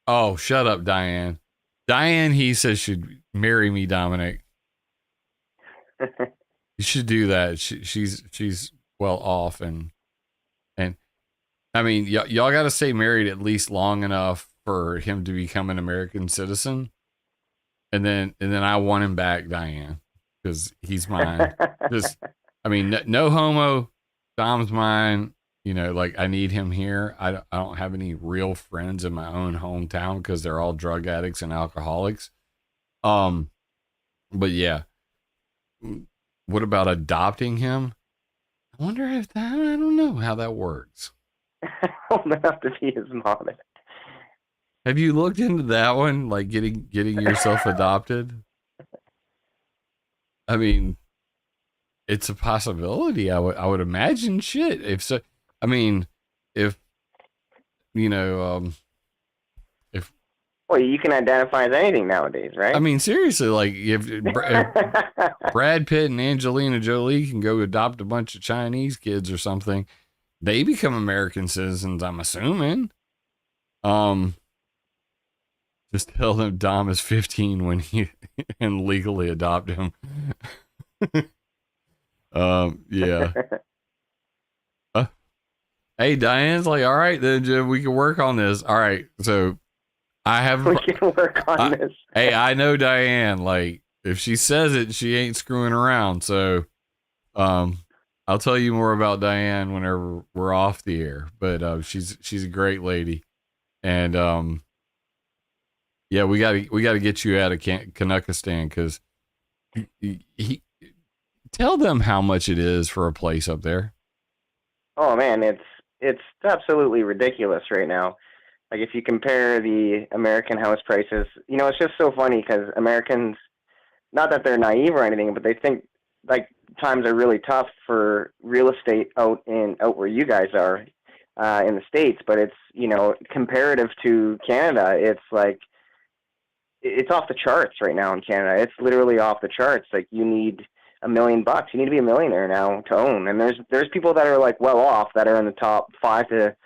Oh, shut up, Diane. Diane, he says, should marry me, Dominic. You should do that. She's well off, and I mean, y'all got to stay married at least long enough for him to become an American citizen, and then I want him back, Diane, because he's mine. Just, I mean, no homo. Dom's mine. Like, I need him here. I don't have any real friends in my own hometown because they're all drug addicts and alcoholics. But yeah. What about adopting him? I wonder I don't know how that works. Old enough to be his mom. Have you looked into that one? Like getting yourself adopted? I mean, it's a possibility. I would imagine. Shit. If so, I mean, if well, you can identify as anything nowadays, right? I mean, seriously, like if Brad Pitt and Angelina Jolie can go adopt a bunch of Chinese kids or something, they become American citizens, I'm assuming. Just tell them Dom is 15 when and legally adopt him. Yeah. Hey, Diane's like, all right, then Jim, we can work on this. All right, so we can work on this. Hey, I know Diane. Like, if she says it, she ain't screwing around. So, I'll tell you more about Diane whenever we're off the air. But she's a great lady, and yeah, we gotta get you out of Canuckistan, because he tell them how much it is for a place up there. Oh man, it's absolutely ridiculous right now. Like, if you compare the American house prices, it's just so funny because Americans, not that they're naive or anything, but they think like times are really tough for real estate out where you guys are in the States. But it's, comparative to Canada, it's like, it's off the charts right now in Canada. It's literally off the charts. Like, you need $1 million. You need to be a millionaire now to own. And there's people that are like well off, that are in the top 5 to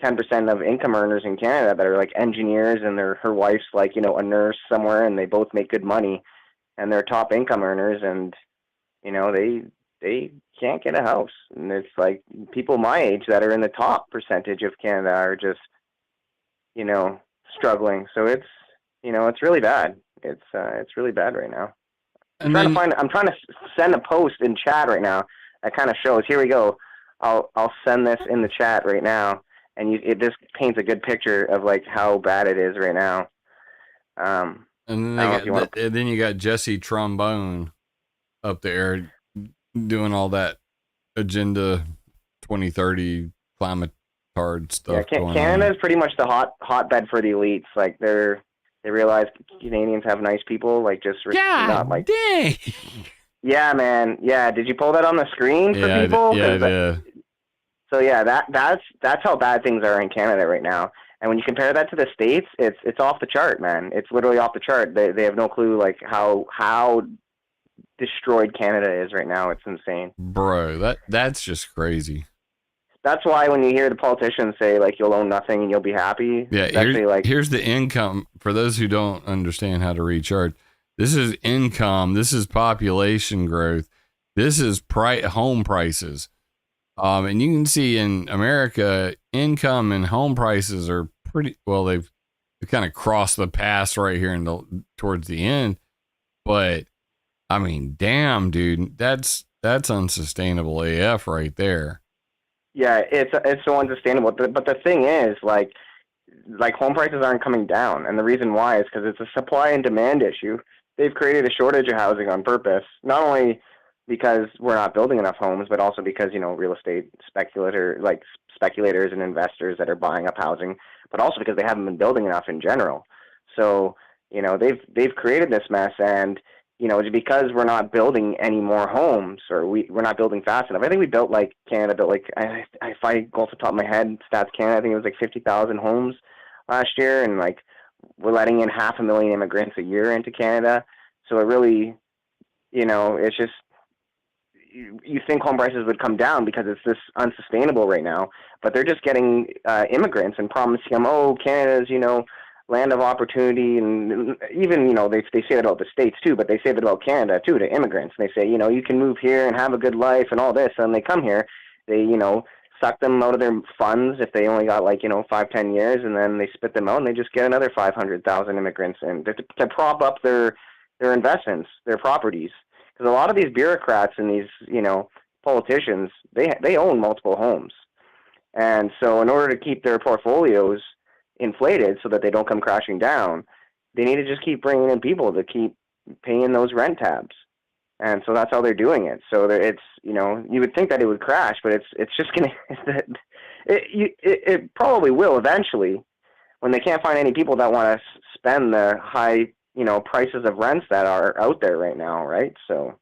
10% of income earners in Canada, that are like engineers, and her wife's like, a nurse somewhere, and they both make good money, and they're top income earners, and they can't get a house. And it's like people my age that are in the top percentage of Canada are just struggling. So it's it's really bad. It's really bad right now. I'm trying to send a post in chat right now that kind of shows. Here we go. I'll send this in the chat right now, and it just paints a good picture of like how bad it is right now. And then you got Jesse Trombone up there doing all that Agenda 2030 climate card stuff. Yeah, Canada is pretty much the hotbed for the elites. Like, they realize Canadians have nice people. Like, just not like. Dang. Yeah, man. Yeah, did you pull that on the screen for people? Yeah. So yeah, that's how bad things are in Canada right now. And when you compare that to the States, it's off the chart, man. It's literally off the chart. They have no clue like how destroyed Canada is right now. It's insane, bro. That's just crazy. That's why when you hear the politicians say like you'll own nothing and you'll be happy. Yeah, here's the income for those who don't understand how to read charts. This is income. This is population growth. This is home prices. And you can see in America, income and home prices are pretty well. They've kind of crossed the pass right here towards the end. But I mean, damn, dude, that's unsustainable AF right there. Yeah, it's so unsustainable. But the thing is, like home prices aren't coming down, and the reason why is because it's a supply and demand issue. they've created a shortage of housing on purpose, not only because we're not building enough homes, but also because, real estate speculators and investors that are buying up housing, but also because they haven't been building enough in general. So, they've created this mess, and, it's because we're not building any more homes, or we're not building fast enough. I think we built Canada built if I go off the top of my head, Stats Canada, I think it was 50,000 homes last year, and we're letting in 500,000 immigrants a year into Canada. So it really, it's just, you think home prices would come down because it's this unsustainable right now, but they're just getting immigrants and promising them, oh, Canada's, land of opportunity, and even, they say that about the States too, but they say that about Canada too to immigrants. They say, you can move here and have a good life and all this, and they come here, they, suck them out of their funds if they only got 5-10 years, and then they spit them out and they just get another 500,000 immigrants and to prop up their investments, their properties. Because a lot of these bureaucrats and these, politicians, they own multiple homes. And so in order to keep their portfolios inflated so that they don't come crashing down, they need to just keep bringing in people to keep paying those rent tabs. And so that's how they're doing it. So it's, you would think that it would crash, but it's just going to, it probably will eventually when they can't find any people that want to spend the high, prices of rents that are out there right now. Right. So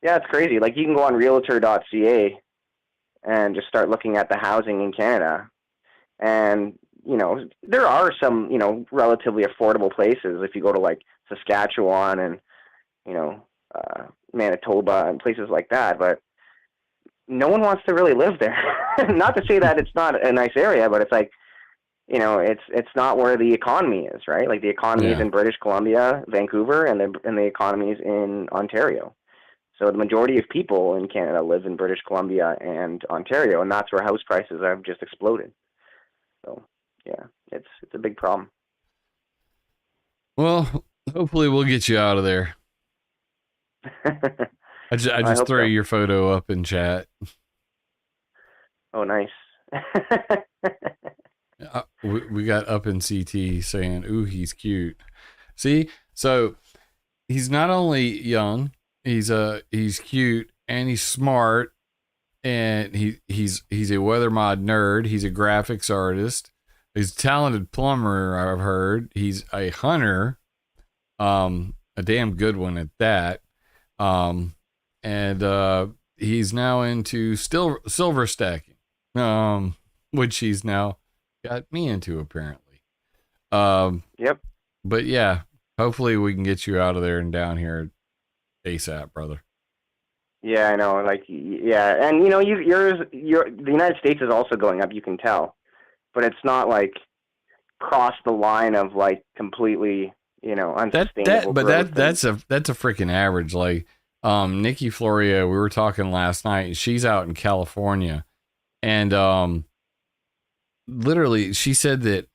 yeah, it's crazy. You can go on realtor.ca and just start looking at the housing in Canada. And, there are some, relatively affordable places if you go to Saskatchewan and, Manitoba and places like that, but no one wants to really live there. Not to say that it's not a nice area, but it's it's not where the economy is, right? The economy is in British Columbia, Vancouver, and the economy is in Ontario. So the majority of people in Canada live in British Columbia and Ontario, and that's where house prices have just exploded. So yeah, it's a big problem. Well, hopefully we'll get you out of there. I just threw your photo up in chat. Oh, nice. We got up in CT saying, "Ooh, he's cute." See, so he's not only young, he's cute and he's smart, and he's a weather mod nerd. He's a graphics artist. He's a talented plumber. I've heard he's a hunter, a damn good one at that. And he's now into silver stacking, which he's now got me into apparently. Yep. But yeah, hopefully we can get you out of there and down here ASAP, brother. Yeah, I know. Yeah, and the United States is also going up. You can tell, but it's not cross the line of completely, unsustainable. That's a freaking average. Nikki Florio, we were talking last night. She's out in California, and literally, she said, "Do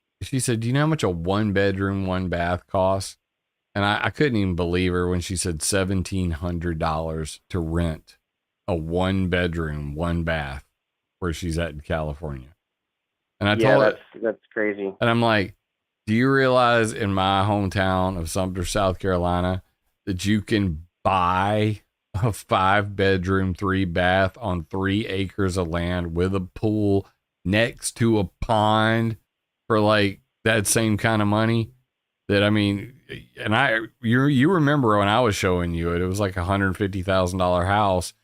you know how much a 1-bedroom, 1-bath costs?" And I couldn't even believe her when she said $1,700 to rent a 1-bedroom, 1-bath where she's at in California. And I told her, that's crazy. And I'm like, do you realize in my hometown of Sumter, South Carolina, that you can buy a 5-bedroom, 3-bath on 3 acres of land with a pool next to a pond for that same kind of money? That, I mean, and you remember when I was showing you it was $150,000 house,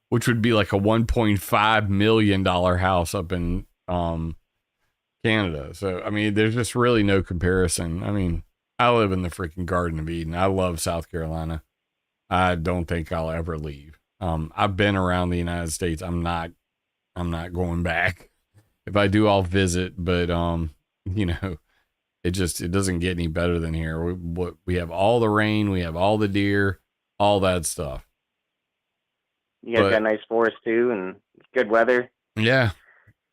which would be a $1.5 million house up in Canada. So, I mean, there's just really no comparison. I mean, I live in the freaking Garden of Eden. I love South Carolina. I don't think I'll ever leave. I've been around the United States. I'm not going back. If I do, I'll visit, but it doesn't get any better than here. We have all the rain, we have all the deer, all that stuff. You guys got nice forest too, and good weather. Yeah.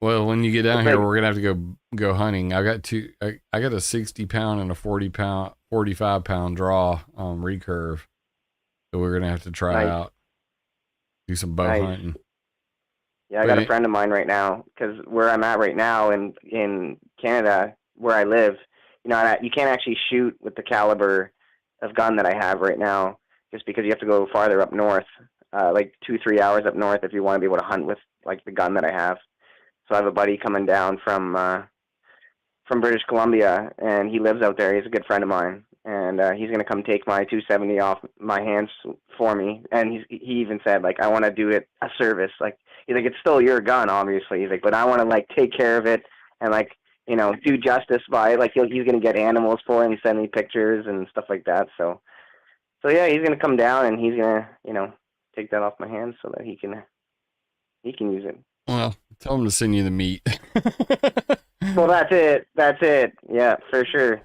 Well, when you get down here, we're gonna have to go hunting. I got a 60-pound and a 45-pound draw recurve that we're gonna have to try out. Do some bow hunting. Yeah, I got a friend of mine right now, because where I'm at right now in Canada, where I live, you can't actually shoot with the caliber gun that I have right now, just because you have to go farther up north, like 2-3 hours up north if you want to be able to hunt with like the gun that I have. So I have a buddy coming down from British Columbia, and he lives out there. He's a good friend of mine, and he's going to come take my 270 off my hands for me. And he even said, like, I want to do it a service. Like, he's like, it's still your gun, obviously. He's like, but I want to, like, take care of it and, like, you know, do justice by it. Like, he's going to get animals for it and send me pictures and stuff like that. So yeah, he's going to come down, and he's going to, you know, take that off my hands so that he can use it. Well, tell him to send you the meat. Well, that's it. Yeah, for sure.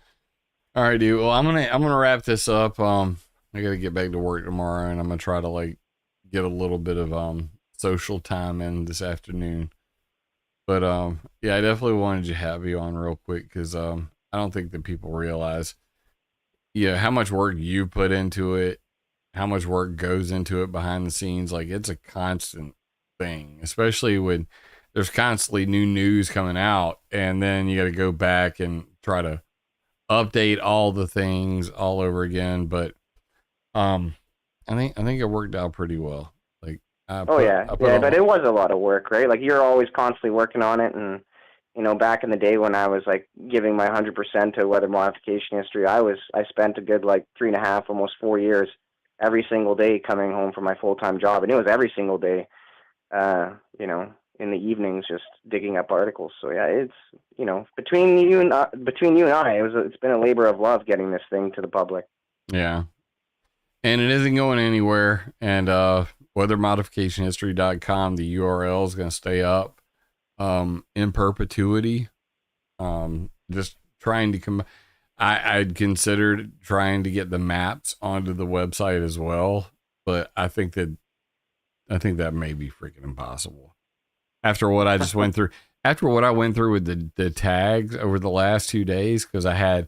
All right, dude. Well, I'm gonna wrap this up. I gotta get back to work tomorrow, and I'm gonna try to like get a little bit of social time in this afternoon. But yeah, I definitely wanted to have you on real quick because I don't think that people realize, how much work you put into it, how much work goes into it behind the scenes. Like, it's a constant thing, especially when there's constantly new news coming out, and then you got to go back and try to update all the things all over again. But I think it worked out pretty well. Like, but it was a lot of work, right? Like, you're always constantly working on it, and you know, back in the day when I was like giving my 100% to weather modification history, I spent a good like 3.5, almost 4 years, every single day coming home from my full-time job, and it was every single day. You know, in the evenings, just digging up articles. So yeah, it's, you know, between you and I, it's been a labor of love getting this thing to the public. Yeah, and it isn't going anywhere. And weathermodificationhistory.com, the URL is going to stay up in perpetuity. Just trying to I'd considered trying to get the maps onto the website as well, but I think that may be freaking impossible. After what I just went through, with the tags over the last 2 days, because I had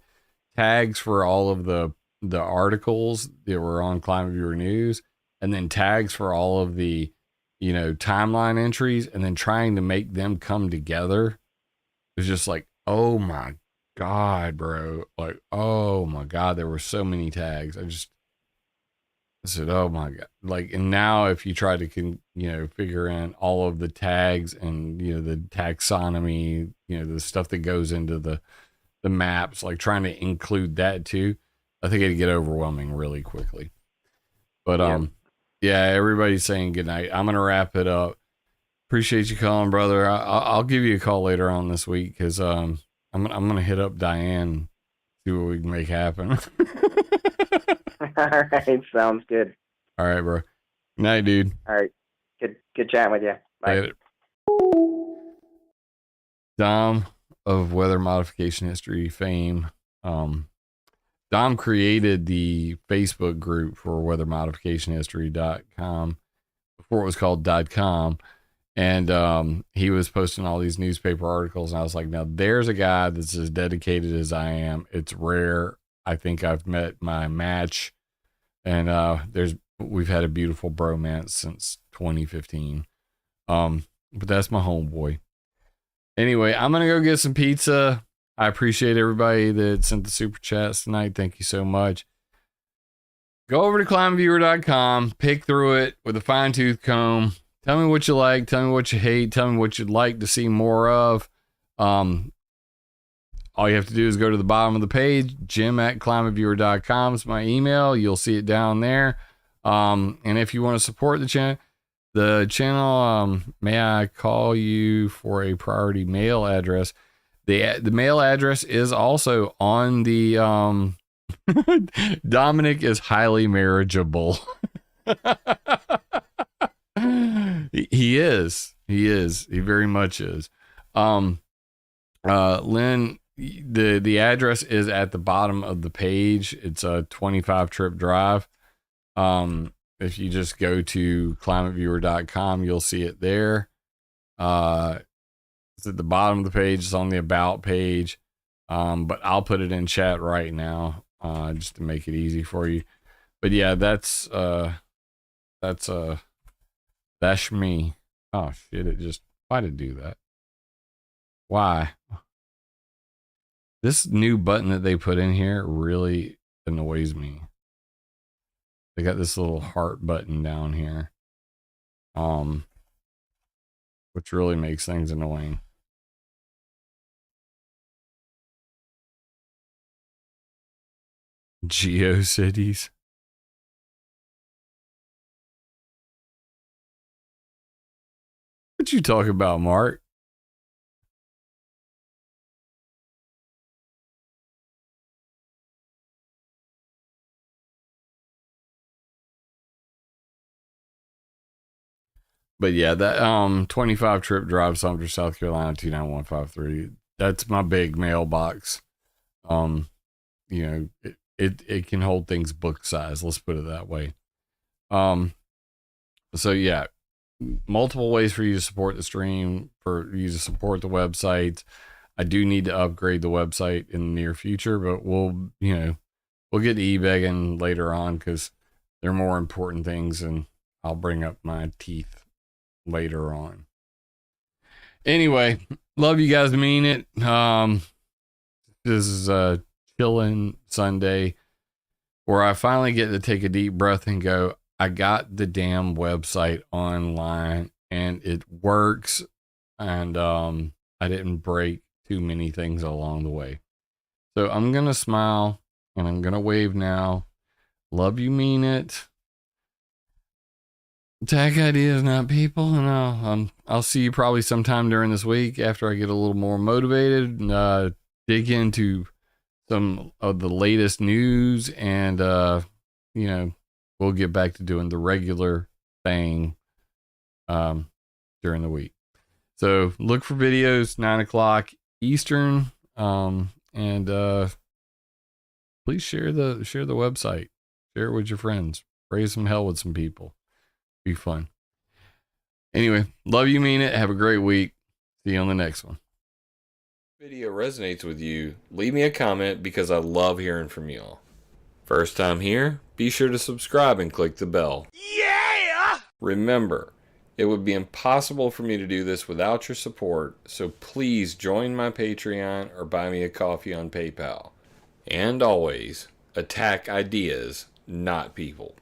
tags for all of the articles that were on ClimateViewer News, and then tags for all of the, timeline entries, and then trying to make them come together. It was just like, oh my God, bro. Like, oh my God, there were so many tags. I said, oh my God. Like, and now if you try to, figure in all of the tags and, the taxonomy, the stuff that goes into the maps, like trying to include that too, I think it'd get overwhelming really quickly. But, yeah, everybody's saying good night. I'm going to wrap it up. Appreciate you calling, brother. I'll give you a call later on this week, because, I'm going to hit up Diane, see what we can make happen. All right, sounds good. All right, bro. Night, dude. All right, good chatting with you. Bye. Later. Dom of Weather Modification History fame. Dom created the Facebook group for weathermodificationhistory.com before it was called .com, and he was posting all these newspaper articles, and I was like, now there's a guy that's as dedicated as I am. It's rare. I think I've met my match. And we've had a beautiful bromance since 2015. But that's my homeboy. Anyway, I'm gonna go get some pizza. I appreciate everybody that sent the super chats tonight. Thank you so much. Go over to ClimateViewer.com, pick through it with a fine-tooth comb. Tell me what you like, tell me what you hate, tell me what you'd like to see more of. All you have to do is go to the bottom of the page. Jim@climateviewer.com is my email. You'll see it down there. And if you want to support the channel, may I call you for a priority mail address? The mail address is also on the Dominic is highly marriageable. He is. He very much is. Lynn, the address is at the bottom of the page. It's a 25 trip drive. If you just go to climateviewer.com, you'll see it there. It's at the bottom of the page. It's on the about page. But I'll put it in chat right now, just to make it easy for you. But yeah, that's me. Oh shit, why did it do that? Why? This new button that they put in here really annoys me. They got this little heart button down here. Which really makes things annoying. GeoCities. What you talking about, Mark? But yeah, that 25 trip drive, Sumter, South Carolina 29153. That's my big mailbox. You know, it can hold things book size. Let's put it that way. So yeah, multiple ways for you to support the stream, for you to support the website. I do need to upgrade the website in the near future, but we'll get to e-begging later on because they're more important things, and I'll bring up my teeth later on. Anyway, love you guys, mean it. This is a chilling Sunday where I finally get to take a deep breath and go, I got the damn website online and it works, and I didn't break too many things along the way. So I'm gonna smile and I'm gonna wave now. Love you, mean it. Tech ideas, not people. And I'll see you probably sometime during this week after I get a little more motivated and dig into some of the latest news, and we'll get back to doing the regular thing during the week. So look for videos 9:00 Eastern, and please share the website, share it with your friends, raise some hell with some people. Be fun. Anyway, love you, mean it. Have a great week. See you on the next one. Video resonates with you, leave me a comment because I love hearing from y'all. First time here, be sure to subscribe and click the bell. Yeah! Remember, it would be impossible for me to do this without your support, so please join my Patreon or buy me a coffee on PayPal. And always, attack ideas, not people.